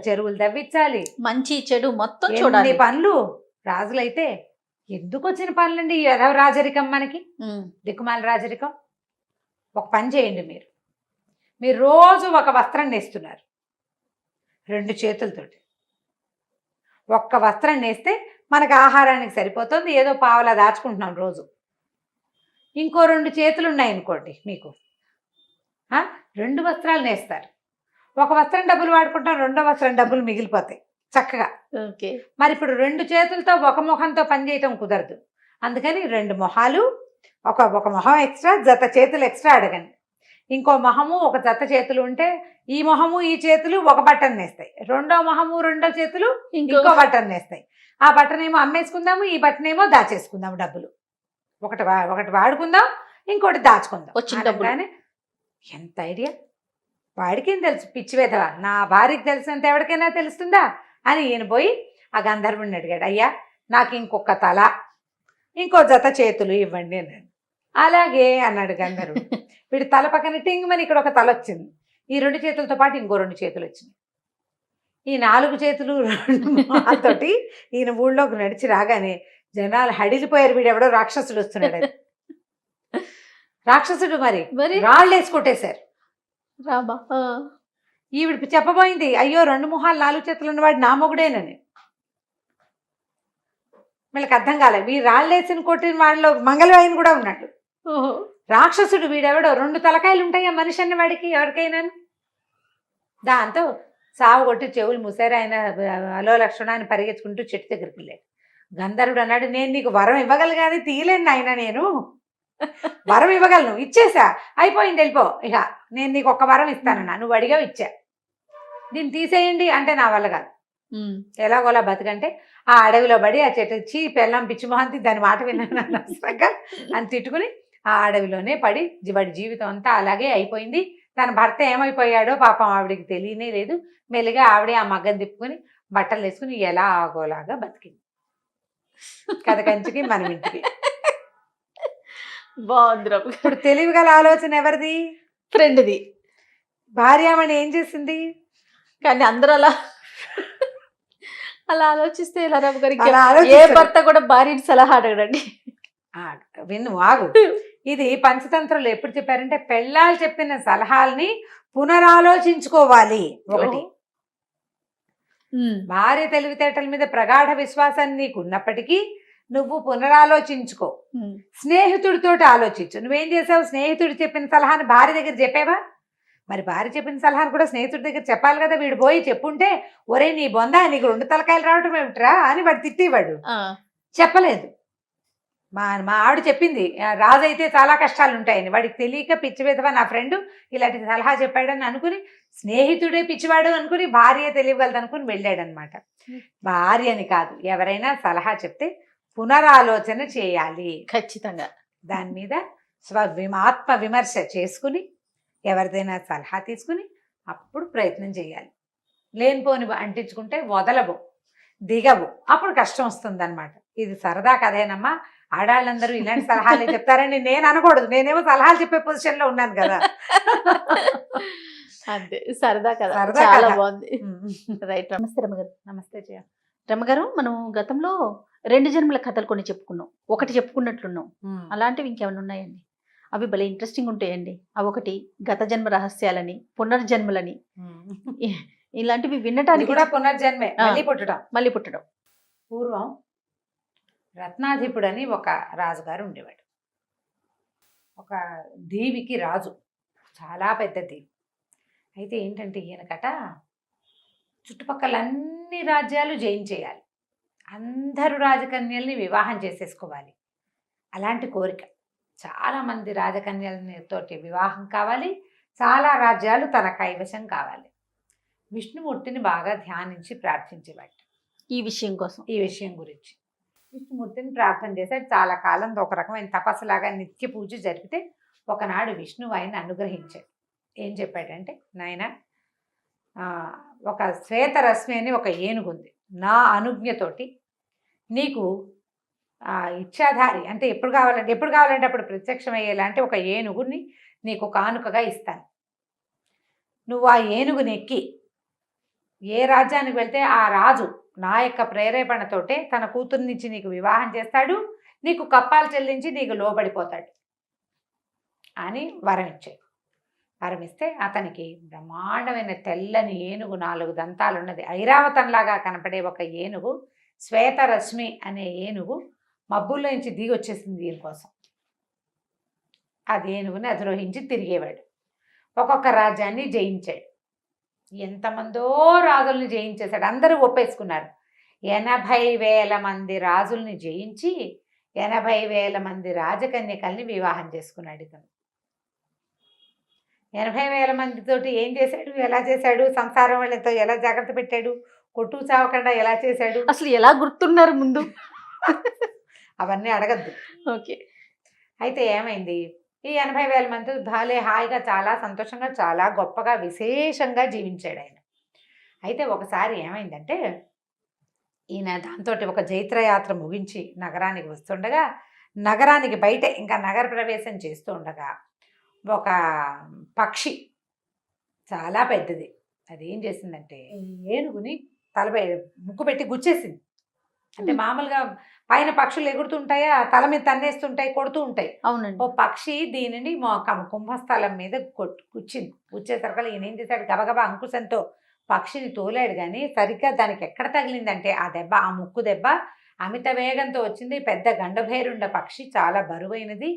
చెరువులు తవ్వించాలి, మంచి చెడు మొత్తం ఎన్ని చూడాలి పనులు. రాజులైతే ఎందుకు వచ్చిన పనులండి, ఏదో రాజరికం, మనకి దిక్కుమాల రాజరికం. ఒక పని చేయండి, మీరు రోజు ఒక వస్త్రం నేస్తున్నారు 2 చేతులతోటి, ఒక్క వస్త్రం నేస్తే మనకు ఆహారానికి సరిపోతుంది, ఏదో పావలా దాచుకుంటున్నాం రోజు. ఇంకో 2 చేతులు ఉన్నాయనుకోండి మీకు, 2 వస్త్రాలు నేస్తారు, ఒక వస్త్రం డబ్బులు వాడుకుంటాం, 2వ వస్త్రం డబ్బులు మిగిలిపోతాయి చక్కగా. ఓకే, మరి ఇప్పుడు 2 చేతులతో ఒక మొహంతో పని చేయటం కుదరదు, అందుకని 2 మొహాలు, ఒక మొహం ఎక్స్ట్రా, జత చేతులు ఎక్స్ట్రా అడగండి. ఇంకో మొహము ఒక జత చేతులు ఉంటే ఈ మొహము ఈ చేతులు ఒక బటన్ వేస్తాయి, రెండో మొహము రెండో చేతులు ఇంకో బటన్ వేస్తాయి. ఆ బటన్ ఏమో అమ్మేసుకుందాము, ఈ బటన్ ఏమో దాచేసుకుందాము డబ్బులు. ఒకటి వాడుకుందాం, ఇంకోటి దాచుకుందాం వచ్చిన డబ్బులు. అనగానే ఎంత ఐడియా! వాడికేం తెలుసు, పిచ్చి వెధవా, నా భార్యకి తెలిసినంత ఎవరికైనా తెలుస్తుందా అని ఈయన పోయి ఆ గంధర్వుడిని అడిగాడు, అయ్యా నాకు ఇంకొక తల ఇంకో జత చేతులు ఇవ్వండి అన్నాడు. అలాగే అన్నాడు గంధర్వుడు. వీడి తల పక్కన టింగ్మని ఇక్కడ ఒక తల వచ్చింది, ఈ 2 చేతులతో పాటు ఇంకో 2 చేతులు వచ్చినాయి. ఈ 4 చేతులు 2 తోటి ఈయన ఊళ్ళోకి నడిచి రాగానే జనాలు హడిలిపోయారు, వీడెవడో రాక్షసుడు వస్తున్నాడు అని. రాక్షసుడు మరి రాళ్ళు వేసి కొట్టేశారు. రాబా ఈవిడ చెప్పబోయింది, అయ్యో 2 మొహాలు 4 చేతులు ఉన్నవాడు నా మొగుడేనని. వీళ్ళకి అర్థం కాలేదు, వీరు రాళ్ళేసిన కొట్టిన వాళ్ళలో మంగళవాయిని కూడా ఉన్నాడు. రాక్షసుడు వీడెవడో, 2 తలకాయలు ఉంటాయా మనిషి అన్న వాడికి ఎవరికైనా. దాంతో సావు కొట్టి చెవులు మూసారు. ఆయన అలో లక్షణాన్ని పరిగెత్తుకుంటూ చెట్టు దగ్గరికి వెళ్ళాడు. గంధర్వుడు అన్నాడు, నేను నీకు వరం ఇవ్వగలను కానీ తీయలేను నాయన, నేను వరం ఇవ్వగలను, ఇచ్చేసా, అయిపోయింది, వెళ్ళిపో, ఇక నేను నీకు ఒక్క వరం ఇస్తానన్నా, నువ్వు అడిగా ఇచ్చా, దీన్ని తీసేయండి అంటే నా వల్ల కాదు, ఎలాగోలా బతుకంటే ఆ అడవిలో పడి ఆ చెట్టు ఇచ్చి పెళ్ళం పిచ్చి మొహంతి దాని మాట విన్నాను అనవసరంగా అని తిట్టుకుని ఆ అడవిలోనే పడి వాడి జీవితం అంతా అలాగే అయిపోయింది. తన భర్త ఏమైపోయాడో పాపం ఆవిడికి తెలియనే లేదు. మెల్లిగా ఆవిడే ఆ మగ్గం తిప్పుకొని బట్టలు వేసుకుని ఎలా ఆగోలాగా బతికింది. కథ కంచికి మనం ఇంటికి. బాగుంది. ఇప్పుడు తెలివిగల ఆలోచన ఎవరిది? ఫ్రెండ్ది. భార్యామణి ఏం చేసింది? కానీ అందరూ అలా ఆలోచిస్తే ఎలా రాము గారికి? అలా ఏ ఆలోచిస్తారు. భర్త కూడా భార్యని సలహా అడగడండి. విన్ను ఆగు. ఇది పంచతంత్రంలో ఎప్పుడు చెప్పారంటే పెళ్ళాలు చెప్పిన సలహాల్ని పునరాలోచించుకోవాలి. ఒకటి, భార్య తెలివితేటల మీద ప్రగాఢ విశ్వాసం నీకు ఉన్నప్పటికీ నువ్వు పునరాలోచించుకో. స్నేహితుడితోటి ఆలోచించు. నువ్వేం చేసావు? స్నేహితుడు చెప్పిన సలహాని భార్య దగ్గర చెప్పావా? మరి భార్య చెప్పిన సలహాను కూడా స్నేహితుడి దగ్గర చెప్పాలి కదా. వీడు పోయి చెప్పుంటే, ఒరే నీ బొందా, నీకు 2 తలకాయలు రావటం ఏమిట్రా అని వాడు తిట్టేవాడు. చెప్పలేదు. మా ఆవిడ చెప్పింది, రాజు అయితే చాలా కష్టాలు ఉంటాయని. వాడికి తెలియక పిచ్చి విధవా నా ఫ్రెండ్ ఇలాంటి సలహా చెప్పాడని అనుకుని, స్నేహితుడే పిచ్చివాడు అనుకుని భార్య తెలియగలదు అనుకుని వెళ్ళాడనమాట. భార్యని కాదు, ఎవరైనా సలహా చెప్తే పునరాలోచన చేయాలి ఖచ్చితంగా. దాని మీద ఆత్మ విమర్శ చేసుకుని ఎవరిదైనా సలహా తీసుకుని అప్పుడు ప్రయత్నం చేయాలి. లేనిపోని అంటించుకుంటే వదలవు, దిగవు, అప్పుడు కష్టం వస్తుందన్నమాట. ఇది సరదా కథేనమ్మా. ఆడాళ్ళందరూ ఇలాంటి సలహాలు చెప్తారని నేను అనకూడదు, నేనేమో సలహాలు చెప్పే పొజిషన్ లో ఉన్నాను కదా. అంతే, సరదా కదా. సరదా చాలా కథ. బాగుంది. రైట్. నమస్తే రమ్మగారు. నమస్తే జయ. రమ్మగారు, మనం గతంలో 2 జన్మల కథలు కొన్ని చెప్పుకున్నాం, ఒకటి చెప్పుకున్నట్లున్నాం. అలాంటివి ఇంకేమైనా ఉన్నాయండి? అవి భలే ఇంట్రెస్టింగ్ ఉంటాయండి. అవి ఒకటి గత జన్మ రహస్యాలని, పునర్జన్మలని, ఇలాంటివి వినటానికి కూడా పునర్జన్మే, మళ్ళీ పుట్టడం. పూర్వం రత్నాధిపుడు అని ఒక రాజుగారు ఉండేవాడు. ఒక దీవికి రాజు, చాలా పెద్ద దీవి. అయితే ఏంటంటే ఈయనకట చుట్టుపక్కల అన్ని రాజ్యాలు జయించేయాలి, అందరూ రాజకన్యల్ని వివాహం చేసేసుకోవాలి, అలాంటి కోరిక. చాలామంది రాజకన్యలతోటి వివాహం కావాలి, చాలా రాజ్యాలు తన కైవశం కావాలి. విష్ణుమూర్తిని బాగా ధ్యానించి ప్రార్థించేవాడు ఈ విషయం కోసం, ఈ విషయం గురించి. విష్ణుమూర్తిని ప్రార్థన చేశాడు చాలా కాలం. ఒక రకమైన తపస్సులాగా నిత్య పూజ జరిపితే ఒకనాడు విష్ణువు ఆయన అనుగ్రహించాడు. ఏం చెప్పాడంటే, నాయన, ఒక శ్వేతరశ్మి అని ఒక ఏనుగు ఉంది, నా అనుజ్ఞతోటి నీకు ఇచ్చాధారి అంటే ఎప్పుడు కావాలంటే అప్పుడు ప్రత్యక్షమయ్యేలాంటి ఒక ఏనుగుని నీకు కానుకగా ఇస్తాను. నువ్వు ఆ ఏనుగుని ఎక్కి ఏ రాజ్యానికి వెళ్తే ఆ రాజు నా యొక్క ప్రేరేపణతోటే తన కూతుర్నిచ్చి నీకు వివాహం చేస్తాడు, నీకు కప్పాలు చెల్లించి నీకు లోబడిపోతాడు అని వరం ఇచ్చాడు. వరం ఇస్తే అతనికి బ్రహ్మాండమైన తెల్లని ఏనుగు, 4 దంతాలున్నది, ఐరావతంలాగా కనపడే ఒక ఏనుగు, శ్వేతరశ్మి అనే ఏనుగు మబ్బుల్లో నుంచి దిగి వచ్చేసింది దీనికోసం. అది ఏనుగుని అధిరోహించి తిరిగేవాడు. ఒక్కొక్క రాజ్యాన్ని జయించాడు. ఎంతమందో రాజుల్ని జయించేశాడు. అందరూ ఒప్పేసుకున్నారు. 80,000 మంది రాజుల్ని జయించి 80,000 మంది రాజకన్యకల్ని వివాహం చేసుకున్నాడు ఇతను. 80,000 మందితోటి ఏం చేశాడు, ఎలా చేశాడు, సంసారం వాళ్ళతో ఎలా జాగ్రత్త పెట్టాడు, కొట్టు చావకుండా ఎలా చేశాడు, అసలు ఎలా గుర్తున్నారు ముందు? అవన్నీ అడగద్దు. ఓకే. అయితే ఏమైంది, ఈ 80,000 మంది భలే హాయిగా చాలా సంతోషంగా చాలా గొప్పగా విశేషంగా జీవించాడు ఆయన. అయితే ఒకసారి ఏమైందంటే ఈయన దాంతో ఒక జైత్రయాత్ర ముగించి నగరానికి వస్తుండగా, నగరానికి బయటే ఇంకా నగర ప్రవేశం చేస్తూ ఉండగా ఒక పక్షి చాలా పెద్దది, అది ఏం చేసిందంటే ఏనుగుని ముక్కు పెట్టి గుచ్చేసింది. అంటే మామూలుగా పైన పక్షులు ఎగురుతుంటాయా, తల మీద తన్నేస్తుంటాయి, కొడుతూ ఉంటాయి. అవునండి. ఓ పక్షి దీనిని కుంభస్థలం మీద గుచ్చింది. గుచ్చేసరికి ఈయన ఏం చేశాడు, గబగబా అంకుశంతో పక్షిని తోలాడు. కానీ సరిగ్గా దానికి ఎక్కడ తగిలిందంటే ఆ దెబ్బ, ఆ ముక్కు దెబ్బ అమిత వేగంతో వచ్చింది. పెద్ద గండభేరుండ పక్షి, చాలా బరువైనది.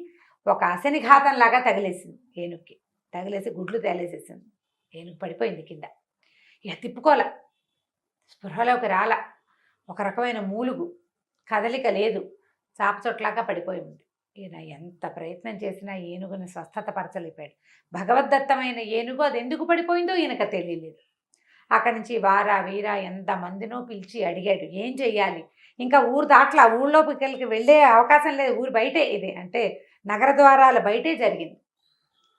ఒక అశనిఘాతం లాగా తగిలేసింది ఏనుగుకి. తగిలేసి గుడ్లు తేలేసేసింది. ఏనుగు పడిపోయింది కింద. ఇక తిప్పుకోల, స్పృహలోకి రాల, ఒక రకమైన మూలుగు, కదలిక లేదు, చాపచొట్లాగా పడిపోయి ఉంది. ఈయన ఎంత ప్రయత్నం చేసినా ఏనుగుని స్వస్థత పరచలేపాడు. భగవద్దత్తమైన ఏనుగు అది ఎందుకు పడిపోయిందో ఈయనకు తెలియలేదు. అక్కడి నుంచి వార వీర ఎంతమందినో పిలిచి అడిగాడు ఏం చెయ్యాలి. ఇంకా ఊరు దాట్లా, ఊళ్ళోకి వెళ్ళే అవకాశం లేదు, ఊరు బయటే, ఇది అంటే నగర ద్వారాల బయటే జరిగింది.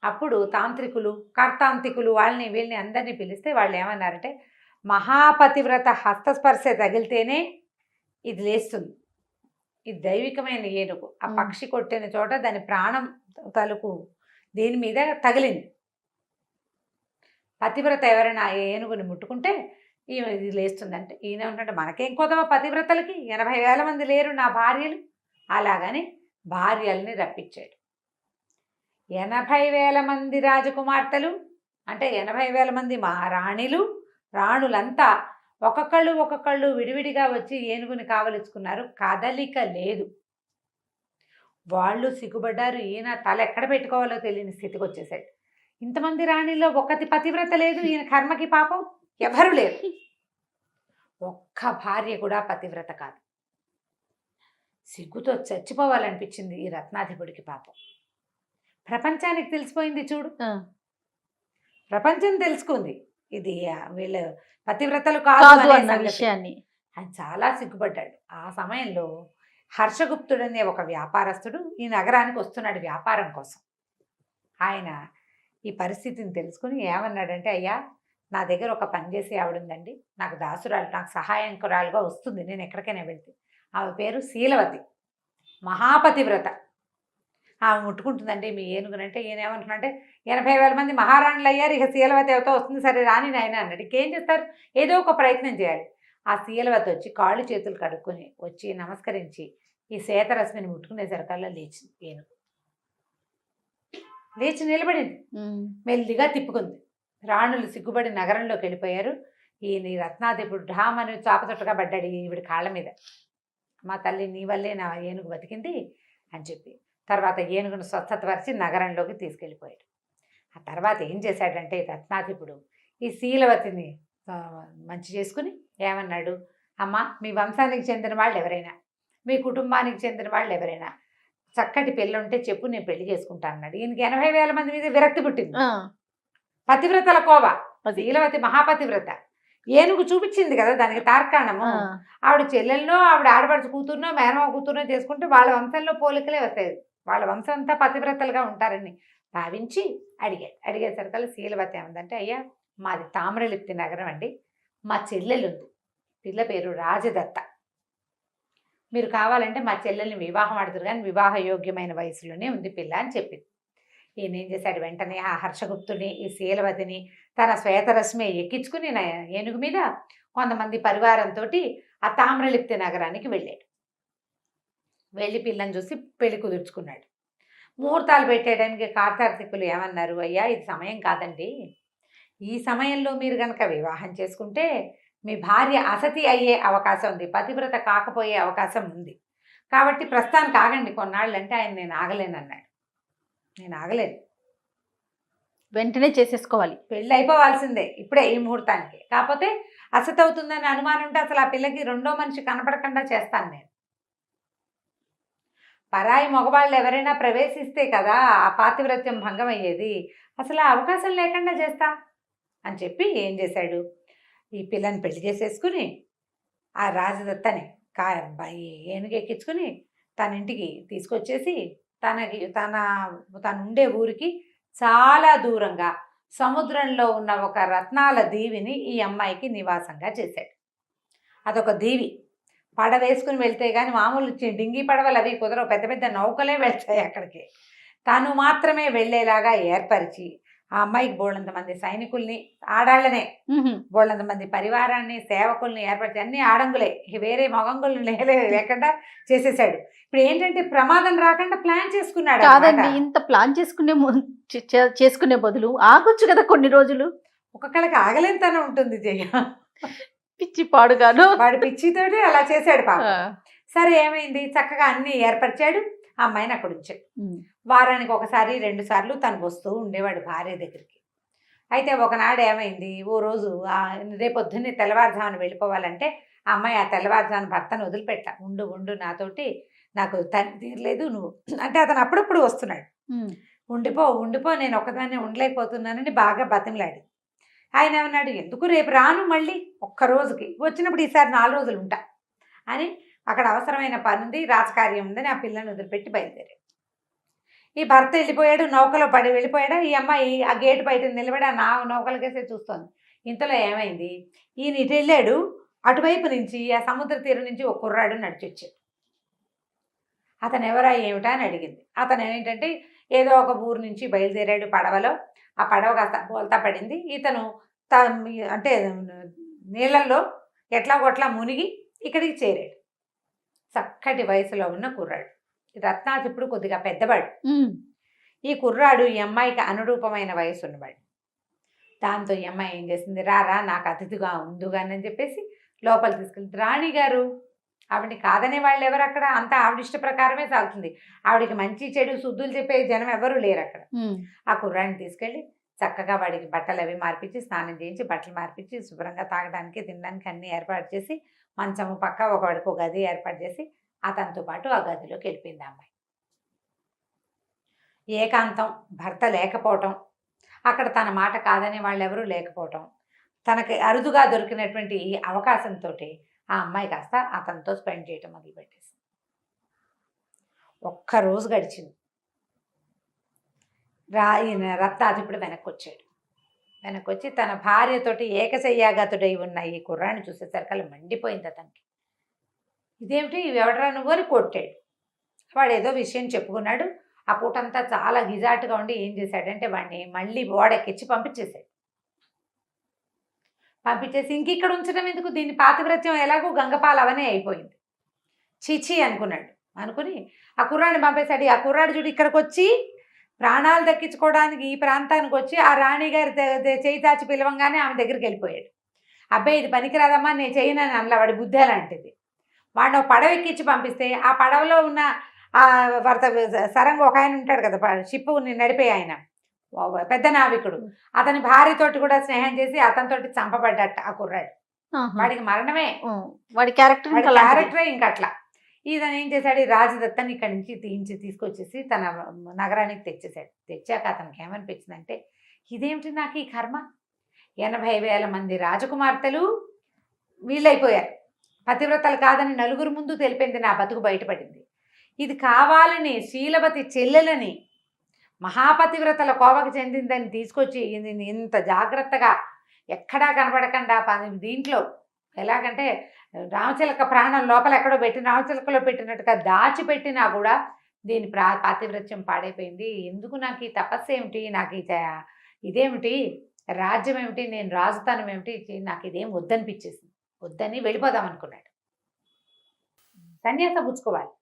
అప్పుడు తాంత్రికులు, కర్తాంతికులు వాళ్ళని వీళ్ళని అందరినీ పిలిస్తే వాళ్ళు ఏమన్నారంటే, మహాపతివ్రత హస్తస్పర్శ తగిలితేనే ఇది లేస్తుంది, ఇది దైవికమైన ఏనుగు. ఆ పక్షి కొట్టిన చోట దాని ప్రాణం తలుపు దీని మీద తగిలింది. పతివ్రత ఎవరైనా ఏనుగుని ముట్టుకుంటే ఇది లేస్తుందంటే ఈయన ఉంటే మనకేం కోదమా పతివ్రతలకి, 80,000 మంది లేరు నా భార్యలు. అలాగని భార్యల్ని రప్పించాడు. 80,000 మంది రాజకుమార్తెలు అంటే 80,000 మంది మహారాణిలు, రాణులంతా ఒక్కొక్కళ్ళు విడివిడిగా వచ్చి ఏనుగుని కావలించుకున్నారు. కదలిక లేదు. వాళ్ళు సిగ్గుపడ్డారు. ఈయన తల ఎక్కడ పెట్టుకోవాలో తెలియని స్థితికి వచ్చేసాడు. ఇంతమంది రాణిలో ఒకటి పతివ్రత లేదు, ఈయన కర్మకి పాపం ఎవరు లేరు. ఒక్క భార్య కూడా పతివ్రత కాదు. సిగ్గుతో చచ్చిపోవాలనిపించింది ఈ రత్నాధిపుడికి పాపం. ప్రపంచానికి తెలిసిపోయింది చూడు, ప్రపంచం తెలుసుకుంది ఇది వీళ్ళ పతివ్రతలు కాదు అన్న విషయాన్ని. ఆయన చాలా సిగ్గుపడ్డాడు. ఆ సమయంలో హర్షగుప్తుడనే ఒక వ్యాపారస్తుడు ఈ నగరానికి వస్తున్నాడు వ్యాపారం కోసం. ఆయన ఈ పరిస్థితిని తెలుసుకుని ఏమన్నాడంటే, అయ్యా నా దగ్గర ఒక పనిచేసే ఆవిడుందండి, నాకు దాసురాలు, నాకు సహాయంకురాలుగా వస్తుంది నేను ఎక్కడికైనా వెళ్తే. ఆమె పేరు శీలవతి, మహాపతివ్రత. ఆమె ముట్టుకుంటుందండి మీ ఏనుగునంటే. ఈయన ఏమంటున్నాడంటే 80,000 మంది మహారాణులు అయ్యారు, ఇక శీలవతి ఎవతో వస్తుంది, సరే రాని నాయన అన్నాడు. ఇంకేం చేస్తారు, ఏదో ఒక ప్రయత్నం చేయాలి. ఆ శీలవతి వచ్చి కాళ్ళు చేతులు కడుక్కొని వచ్చి నమస్కరించి ఈ శేతరశ్మిని ముట్టుకునేసరికల్లా లేచింది ఏనుగు. లేచి నిలబడింది, మెల్లిగా తిప్పుకుంది. రాణులు సిగ్గుబడి నగరంలోకి వెళ్ళిపోయారు. ఈ రత్నాధిపుడు ఢామని చాపచొట్టగా పడ్డాడు ఈవిడి కాళ్ళ మీద. మా తల్లి నీ వల్లే నా ఏనుగు బతికింది అని చెప్పి తర్వాత ఏనుగును స్వస్థతపరిచి నగరంలోకి తీసుకెళ్ళిపోయాడు. ఆ తర్వాత ఏం చేశాడంటే రత్నాధిపుడు ఈ శీలవతిని మంచి చేసుకుని ఏమన్నాడు, అమ్మ మీ వంశానికి చెందిన వాళ్ళు ఎవరైనా, మీ కుటుంబానికి చెందిన వాళ్ళు ఎవరైనా చక్కటి పెళ్ళి ఉంటే చెప్పు, నేను పెళ్లి చేసుకుంటా అన్నాడు. ఈయనకి 80,000 మంది మీద విరక్తి పుట్టింది. పతివ్రతల కోవ, శీలవతి మహాపతివ్రత. ఏనుగు చూపించింది కదా దానికి తార్కాణము. ఆవిడ చెల్లెల్లో, ఆవిడ ఆడపడుచు కూతురునో మేనమా కూతురునో చేసుకుంటే వాళ్ళ వంశంలో పోలికలే వస్తాయి, వాళ్ళ వంశం అంతా పతివ్రతలుగా ఉంటారని భావించి అడిగేసరికల్లా శీలవతి ఏమందంటే, అయ్యా మాది తామ్రలిప్తి నగరం అండి, మా చెల్లెలుంది, పిల్ల పేరు రాజదత్త, మీరు కావాలంటే మా చెల్లెల్ని వివాహం ఆడుతురు, కానీ వివాహ యోగ్యమైన వయసులోనే ఉంది పిల్ల అని చెప్పింది. ఈయన ఏం చేశాడు, వెంటనే ఆ హర్షగుప్తుని ఈ శీలవతిని తన శ్వేతరశ్మి ఎక్కించుకుని ఏనుగు మీద కొంతమంది పరివారంతో ఆ తామ్రలిప్తి నగరానికి వెళ్ళాడు. వెళ్ళి పిల్లని చూసి పెళ్లి కుదుర్చుకున్నాడు. ముహూర్తాలు పెట్టేయడానికి కార్తార్థికులు ఏమన్నారు, అయ్యా ఇది సమయం కాదండి, ఈ సమయంలో మీరు కనుక వివాహం చేసుకుంటే మీ భార్య అసతి అయ్యే అవకాశం ఉంది, పతివ్రత కాకపోయే అవకాశం ఉంది, కాబట్టి ప్రస్తుతానికి ఆగండి కొన్నాళ్ళు. అంటే ఆయన నేను ఆగలేనన్నాడు. నేను ఆగలేదు, వెంటనే చేసేసుకోవాలి, పెళ్ళి అయిపోవాల్సిందే ఇప్పుడే ఈ ముహూర్తానికి. కాకపోతే అసతి అవుతుందని అనుమానం ఉంటే అసలు ఆ పిల్లకి రెండో మనిషి కనపడకుండా చేస్తాను నేను. పరాయి మగవాళ్ళు ఎవరైనా ప్రవేశిస్తే కదా ఆ పాతివ్రత్యం భంగం అయ్యేది. అసలు ఆ అవకాశం లేకుండా చేస్తా అని చెప్పి ఏం చేశాడు, ఈ పిల్లని పెళ్లి చేసేసుకుని ఆ రాజదత్తని ఏనుగెక్కించుకుని తన ఇంటికి తీసుకొచ్చేసి తను ఉండే ఊరికి చాలా దూరంగా సముద్రంలో ఉన్న ఒక రత్నాల దీవిని ఈ అమ్మాయికి నివాసంగా చేశాడు. అదొక దీవి. పడవేసుకుని వెళ్తే కానీ మామూలు డింగి పడవలు అవి కుదరవు, పెద్ద పెద్ద నౌకలే వెళ్తాయి అక్కడికి. తను మాత్రమే వెళ్ళేలాగా ఏర్పరిచి ఆ అమ్మాయికి బోళ్ళంత మంది సైనికుల్ని, ఆడాళ్ళనే బోళ్ళంత మంది పరివారాన్ని, సేవకుల్ని ఏర్పరిచి, అన్ని ఆడంగులే, వేరే మగంగుల్ని లేకుండా చేసేసాడు. ఇప్పుడు ఏంటంటే ప్రమాదం రాకుండా ప్లాన్ చేసుకున్నాడు. కాదండి, ఇంత ప్లాన్ చేసుకునే బదులు ఆగొచ్చు కదా కొన్ని రోజులు. ఒక్కొక్కళ్ళకి ఆగలేనితనం ఉంటుంది జయ. పిచ్చి పాడుగాను వాడి పిచ్చితోటి అలా చేశాడు పాప. సరే ఏమైంది, చక్కగా అన్ని ఏర్పరిచాడు. ఆ అమ్మాయిని అక్కడ ఉంచాడు. వారానికి ఒకసారి 2 సార్లు తను వస్తూ ఉండేవాడు భార్య దగ్గరికి. అయితే ఒకనాడు ఏమైంది, ఓ రోజు రేపొద్దున్నే తెల్లవారుజామున వెళ్ళిపోవాలంటే ఆ అమ్మాయి ఆ తెల్లవారుజామున భర్తను వదిలిపెట్ట. ఉండు నాకు తల్లి తీరలేదు నువ్వు అంటే, అతను అప్పుడప్పుడు వస్తున్నాడు. ఉండిపో నేను ఒకదాన్ని ఉండలేకపోతున్నానని బాగా బతిమలాడి. ఆయన ఏమన్నాడు, ఎందుకు రేపు రాను, మళ్ళీ ఒక్క రోజుకి వచ్చినప్పుడు ఈసారి 4 రోజులు ఉంటా అని, అక్కడ అవసరమైన పని ఉంది, రాజకార్యం ఉందని ఆ పిల్లని వదిలిపెట్టి బయలుదేరాడు. ఈ భర్త వెళ్ళిపోయాడు, నౌకలో పడి వెళ్ళిపోయాడు. ఈ అమ్మాయి ఆ గేటు బయట నిలబడి ఆ నౌకలకేసే చూస్తోంది. ఇంతలో ఏమైంది, ఈయన ఇటు వెళ్ళాడు, అటువైపు నుంచి ఆ సముద్ర తీరం నుంచి ఒక కుర్రాడు నడిచొచ్చాడు. అతను ఎవరా ఏమిటా అని అడిగింది. అతను ఏంటంటే ఏదో ఒక ఊరు నుంచి బయలుదేరాడు పడవలో. ఆ పడవ కాస్త బోల్తా పడింది. ఇతను అంటే నీళ్ళల్లో ఎట్లా మునిగి ఇక్కడికి చేరాడు. చక్కటి వయసులో ఉన్న కుర్రాడు. రత్నాచిప్పుడు కొద్దిగా పెద్దవాడు. ఈ కుర్రాడు ఈ అమ్మాయికి అనురూపమైన వయసు ఉన్నవాడు. దాంతో ఈ అమ్మాయి ఏం చేసింది, రారా నాకు అతిథిగా ఉందుగానని చెప్పేసి లోపల తీసుకెళ్ళి, రాణి గారు, ఆవిడని కాదనే వాళ్ళు ఎవరు అక్కడ, అంతా ఆవిడ ఇష్ట ప్రకారమే సాగుతుంది. ఆవిడికి మంచి చెడు శుద్ధులు చెప్పే జనం ఎవరు లేరు అక్కడ. ఆ కుర్రాడిని తీసుకెళ్ళి చక్కగా వాడికి బట్టలు అవి మార్పించి, స్నానం చేయించి, బట్టలు మార్పించి, శుభ్రంగా తాగడానికి తినడానికి అన్నీ ఏర్పాటు చేసి, మంచము పక్క ఒకవాడికి ఒక గది ఏర్పాటు చేసి అతనితో పాటు ఆ గదిలోకి వెళ్ళిపోయింది అమ్మాయి. ఏకాంతం, భర్త లేకపోవటం, అక్కడ తన మాట కాదనే వాళ్ళు ఎవరూ లేకపోవటం, తనకి అరుదుగా దొరికినటువంటి ఈ అవకాశంతో ఆ అమ్మాయి కాస్త అతనితో స్పెండ్ చేయటం మొదలుపెట్టేసింది. ఒక్కరోజు గడిచింది. ఈయన రత్నాధిపుడు వెనక్కి వచ్చి తన భార్యతోటి ఏకశయ్యాగతుడై ఉన్న ఈ కుర్రాన్ని చూసేసరికల్లా మండిపోయింది అతనికి. ఇదేమిటి, ఎవడరా నువ్వు అని కొట్టాడు. వాడు ఏదో విషయం చెప్పుకున్నాడు. ఆ పూటంతా చాలా గిజాటుగా ఉండి ఏం చేశాడంటే వాడిని మళ్ళీ ఓడెక్కించి పంపించేసి ఇంకిక్కడ ఉంచడం ఎందుకు, దీని పాతివ్రత్యం ఎలాగో గంగపాలు అవనే అయిపోయింది, చీచీ అనుకుని ఆ కుర్రాడిని పంపేశాడు. ఆ కుర్రాడు చూడు ఇక్కడికి వచ్చి ప్రాణాలు దక్కించుకోవడానికి ఈ ప్రాంతానికి వచ్చి ఆ రాణిగారి చేయి చాచి పిలవంగానే ఆమె దగ్గరికి వెళ్ళిపోయాడు. అబ్బాయి ఇది పనికిరాదమ్మా, నేను చేయనని అనలా, వాడి బుద్ధి అలాంటిది. వాడిని పడవ ఎక్కించి పంపిస్తే ఆ పడవలో ఉన్న ఆ సరంగా ఒక ఆయన ఉంటాడు కదా, షిప్ నడిపే ఆయన, పెద్ద నావికుడు, అతని భార్యతోటి కూడా స్నేహం చేసి అతనితోటి చంపబడ్డట ఆ కుర్రాడు. వాడికి మరణమే, వాడి క్యారెక్టరే ఇంకట్లా. ఇతను ఏం చేశాడు, ఈ రాజదత్తని ఇక్కడి నుంచి తీసుకొచ్చేసి తన నగరానికి తెచ్చాక అతనికి ఏమనిపించిందంటే, ఇదేమిటి నాకు ఈ కర్మ, 80,000 మంది రాజకుమార్తెలు వీళ్ళైపోయారు, పతివ్రతలు కాదని నలుగురు ముందు తెలిపింది, నా బతుకు బయటపడింది. ఇది కావాలని శీలవతి చెల్లెలని మహాపతివ్రతల కోవకు చెందిందని తీసుకొచ్చి ఇంత జాగ్రత్తగా ఎక్కడా కనపడకుండా దీంట్లో ఎలాగంటే రామచిలక ప్రాణం లోపల ఎక్కడో పెట్టి రామచిలకలో పెట్టినట్టుగా దాచిపెట్టినా కూడా దీని పాతివ్రత్యం పాడైపోయింది. ఎందుకు నాకు ఈ తపస్సు ఏమిటి, నాకు ఇదేమిటి, రాజ్యం ఏమిటి, నేను రాజుతనం ఏమిటి, నాకు ఇదేం వద్దనిపించేసింది, వద్దని వెళ్ళిపోదాం అనుకున్నాడు. సన్యాసం పుచ్చుకోవాలి,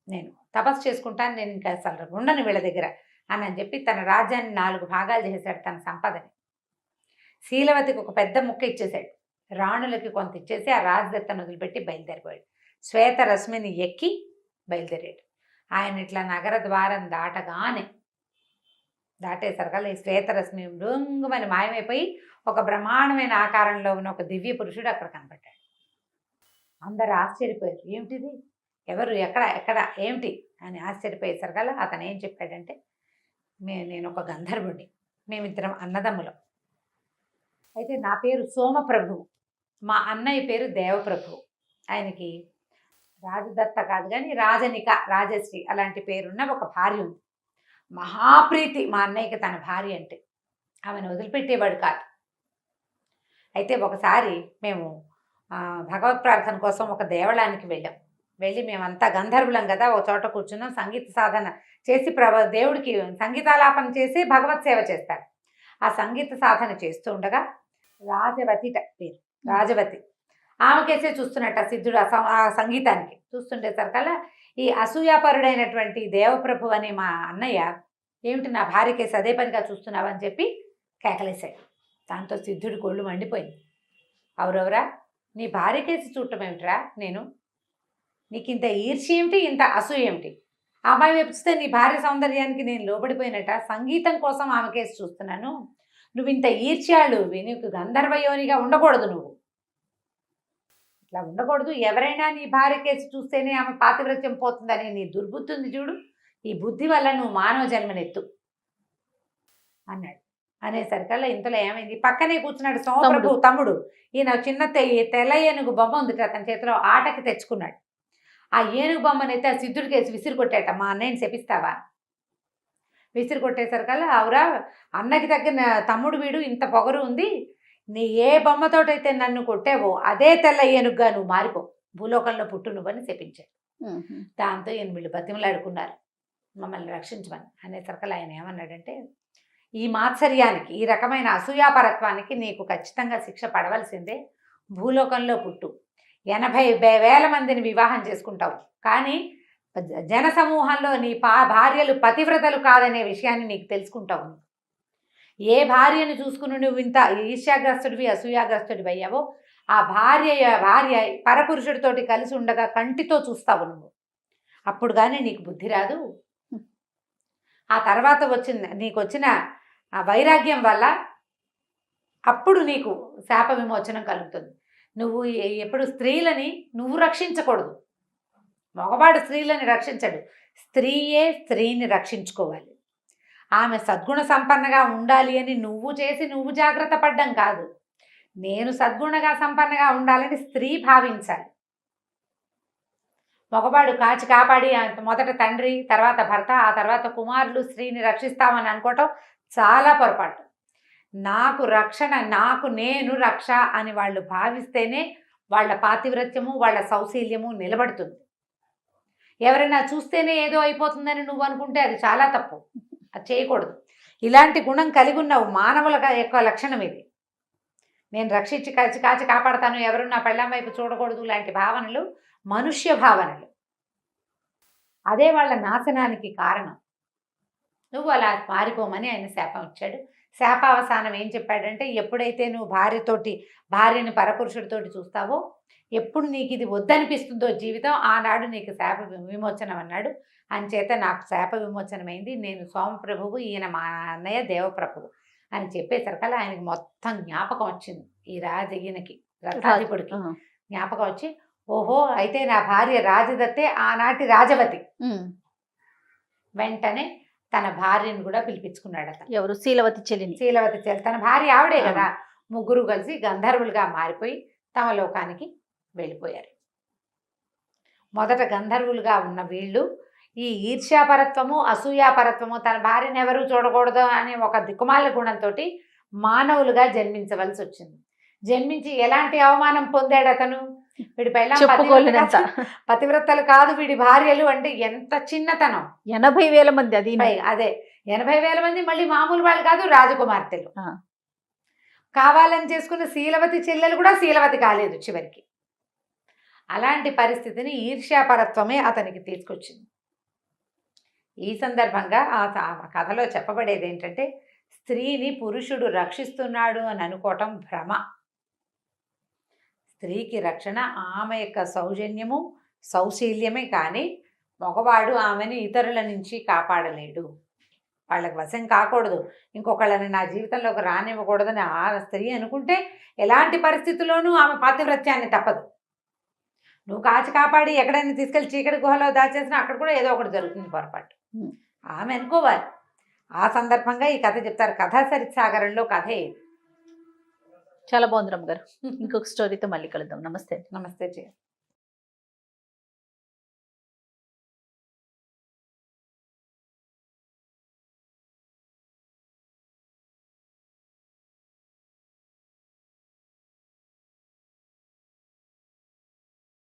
నేను తపస్సు చేసుకుంటాను, నేను ఇంకా అసలు ఉండను వీళ్ళ దగ్గర అని చెప్పి తన రాజ్యాన్ని 4 భాగాలు చేశాడు. తన సంపదని శీలవతికి ఒక పెద్ద ముక్క ఇచ్చేశాడు, రాణులకి కొంత ఇచ్చేసి ఆ రాజదత్తను వదిలిపెట్టి బయలుదేరిపోయాడు. శ్వేతరశ్మిని ఎక్కి బయలుదేరాడు. ఆయన ఇట్లా నగర ద్వారం దాటేసరికల్లా ఈ శ్వేతరశ్మి మృంగుమని మాయమైపోయి ఒక బ్రహ్మాండమైన ఆకారంలో ఉన్న ఒక దివ్య పురుషుడు అక్కడ కనబడ్డాడు. అందరు ఆశ్చర్యపోయారు, ఏమిటిది, ఎవరు, ఎక్కడ ఎక్కడ ఏమిటి అని ఆశ్చర్యపోయేసరికల్లా అతను ఏం చెప్పాడంటే, నేను ఒక గంధర్వుడిని, మేమిద్దరం అన్నదమ్ములం. అయితే నా పేరు సోమప్రభువు, మా అన్నయ్య పేరు దేవప్రభువు. ఆయనకి రాజదత్త కాదు కానీ రాజనిక, రాజశ్రీ అలాంటి పేరున్న ఒక భార్య ఉంది. మహాప్రీతి మా అన్నయ్యకి తన భార్య అంటే, ఆమెను వదిలిపెట్టేవాడు కాదు. అయితే ఒకసారి మేము భగవత్ ప్రార్థన కోసం ఒక దేవాలయానికి వెళ్ళి మేమంతా గంధర్వులం కదా, ఒక చోట కూర్చున్నాం, సంగీత సాధన చేసి దేవుడికి సంగీతాలాపన చేసి భగవత్ సేవ చేస్తారు. ఆ సంగీత సాధన చేస్తూ ఉండగా రాజవతి పేరు, రాజవతి, ఆమెకేసే చూస్తున్నట్ట సిద్ధుడు ఆ సంగీతానికి చూస్తుండేసరికల్లా ఈ అసూయాపరుడైనటువంటి దేవప్రభు అనే మా అన్నయ్య, ఏమిటి నా భార్యకేసి అదే పనిగా చూస్తున్నావు అని చెప్పి కేకలేశాడు. దాంతో సిద్ధుడి కొళ్ళు మండిపోయింది. అవురవరా, నీ భార్యకేసి చూడటం ఏమిట్రా, నీకు ఇంత ఈర్ష్య ఏమిటి, ఇంత అసూయ ఏమిటి? ఆ అమ్మాయి వెప్పిస్తే నీ భార్య సౌందర్యానికి నేను లోబడిపోయినట్ట, సంగీతం కోసం ఆమె కేసు చూస్తున్నాను, నువ్వు ఇంత ఈర్ష్యాలు, నీకు గంధర్వయోనిగా ఉండకూడదు, నువ్వు ఇట్లా ఉండకూడదు, ఎవరైనా నీ భార్య కేసు చూస్తేనే ఆమె పాతివ్రత్యం పోతుందని నీ దుర్బుద్ధి ఉంది చూడు, ఈ బుద్ధి వల్ల నువ్వు మానవ జన్మనెత్తు అన్నాడు. అనేసరికల్లా ఇంతలో ఏమైంది, పక్కనే కూర్చున్నాడు సోమప్రభు తమ్ముడు, ఈయన చిన్న తెల్ల ఏనుగు బొమ్మ ఉంది అతని చేతిలో, ఆటకి తెచ్చుకున్నాడు. ఆ ఏనుగు బొమ్మనైతే ఆ సిద్ధుడికి వేసి విసిరి కొట్టాట, మా అన్నయ్యని శపిస్తావా? విసిరి కొట్టేసరికల్లా, అవురా, అన్నకి తగ్గిన తమ్ముడు వీడు, ఇంత పొగరు ఉంది, నీ ఏ బొమ్మతోటైతే నన్ను కొట్టావో అదే తెల్ల ఏనుగుగా నువ్వు మారిపో, భూలోకంలో పుట్టు నువ్వని శపించాడు. దాంతో ఈయన వీళ్ళు బతిమలాడుకున్నారు, మమ్మల్ని రక్షించమని. అనేసరికల్లా ఆయన ఏమన్నాడంటే, ఈ మాత్సర్యానికి, ఈ రకమైన అసూయాపరత్వానికి నీకు ఖచ్చితంగా శిక్ష పడవలసిందే, భూలోకంలో పుట్టు, 80,000 మందిని వివాహం చేసుకుంటావు, కానీ జనసమూహంలో నీ భార్యలు పతివ్రతలు కాదనే విషయాన్ని నీకు తెలుసుకుంటావు. ఏ భార్యను చూసుకుని నువ్వు ఇంత ఈర్ష్యాగ్రస్తుడివి, అసూయాగ్రస్తుడివి అయ్యావో, ఆ భార్య పరపురుషుడితోటి కలిసి ఉండగా కంటితో చూస్తావు నువ్వు, అప్పుడు కానీ నీకు బుద్ధి రాదు. ఆ తర్వాత నీకు వచ్చిన ఆ వైరాగ్యం వల్ల అప్పుడు నీకు శాప విమోచనం కలుగుతుంది. నువ్వు ఎప్పుడు స్త్రీలని నువ్వు రక్షించకూడదు, మగవాడు స్త్రీలని రక్షించడు, స్త్రీయే స్త్రీని రక్షించుకోవాలి. ఆమె సద్గుణ సంపన్నగా ఉండాలి అని నువ్వు జాగ్రత్త పడ్డం కాదు, నేను సద్గుణగా సంపన్నగా ఉండాలని స్త్రీ భావించాలి. మగవాడు కాపాడి మొదట తండ్రి, తర్వాత భర్త, ఆ తర్వాత కుమారులు స్త్రీని రక్షిస్తామని అనుకోవటం చాలా పొరపాటు. నాకు రక్షణ, నేను రక్ష అని వాళ్ళు భావిస్తేనే వాళ్ళ పాతివ్రత్యము, వాళ్ళ సౌశీల్యము నిలబడుతుంది. ఎవరైనా చూస్తేనే ఏదో అయిపోతుందని నువ్వు అనుకుంటే అది చాలా తప్పు, అది చేయకూడదు. ఇలాంటి గుణం కలిగి ఉన్న మానవుల యొక్క లక్షణం ఇది. నేను రక్షించి కాచి కాపాడతాను, ఎవరు నా పెళ్ళాం వైపు చూడకూడదు లాంటి భావనలు మనుష్య భావనలు. అదే వాళ్ళ నాశనానికి కారణం. నువ్వు అలా మారిపోమని ఆయన శాపం ఇచ్చాడు. శాపావసానం ఏం చెప్పాడంటే, ఎప్పుడైతే నువ్వు భార్యని పరపురుషుడితోటి చూస్తావో, ఎప్పుడు నీకు ఇది వద్దనిపిస్తుందో జీవితం, ఆనాడు నీకు శాప విమోచనం అన్నాడు. అంచేత నాకు శాప విమోచనమైంది, నేను సోమప్రభువు, ఈయన మా అన్నయ్య దేవప్రభువు అని చెప్పేసరికల్లా ఆయనకి మొత్తం జ్ఞాపకం వచ్చింది. ఈ ఈయనకి రథాధిపుడికి జ్ఞాపకం వచ్చి, ఓహో, అయితే నా భార్య రాజదత్తే, ఆనాటి రాజవతి. వెంటనే తన భార్యను కూడా పిలిపించుకున్నాడు అతను. ఎవరు? శీలవతి చెల్లిని. శీలవతి చెల్లి, తన భార్య ఆవిడే కదా. ముగ్గురు కలిసి గంధర్వులుగా మారిపోయి తమ లోకానికి వెళ్ళిపోయారు. మొదట గంధర్వులుగా ఉన్న వీళ్ళు ఈ ఈర్ష్యాపరత్వము, అసూయాపరత్వము, తన భార్యను ఎవరు చూడకూడదు అనే ఒక దిక్కుమాల గుణంతో మానవులుగా జన్మించవలసి వచ్చింది. జన్మించి ఎలాంటి అవమానం పొందాడు అతను? వీడి పెళ్ళాం పతివ్రతలు కాదు, వీడి భార్యలు అంటే ఎంత చిన్నతనం. 80,000 మంది. అదే 80,000 మంది, మళ్ళీ మామూలు వాళ్ళు కాదు, రాజకుమార్తెలు. కావాలని చేసుకున్న శీలవతి చెల్లెలు కూడా శీలవతి కాలేదు చివరికి. అలాంటి పరిస్థితిని ఈర్ష్యాపరత్వమే అతనికి తీసుకొచ్చింది. ఈ సందర్భంగా ఆ కథలో చెప్పబడేది ఏంటంటే, స్త్రీని పురుషుడు రక్షిస్తున్నాడు అని అనుకోవటం భ్రమ. స్త్రీకి రక్షణ ఆమె యొక్క సౌజన్యము, సౌశీల్యమే, కానీ మగవాడు ఆమెను ఇతరుల నుంచి కాపాడలేడు. వాళ్ళకి వశం కాకూడదు, ఇంకొకళ్ళని నా జీవితంలోకి రానివ్వకూడదని ఆ స్త్రీ అనుకుంటే ఎలాంటి పరిస్థితుల్లోనూ ఆమె పాతివ్రత్యాన్ని తప్పదు. నువ్వు కాచి కాపాడి ఎక్కడైనా తీసుకెళ్ళి చీకటి గుహలో దాచేసినా అక్కడ కూడా ఏదో ఒకటి జరుగుతుంది పొరపాటు. ఉమ్. ఆమె అనుకోవాలి. ఆ సందర్భంగా ఈ కథ చెప్తారు. కథా సరిసాగరంలో కథే ఇది. చాలా బాగుంది రమ్మగారు. ఇంకొక స్టోరీతో మళ్ళీ కలుద్దాం. నమస్తే. నమస్తే జయ.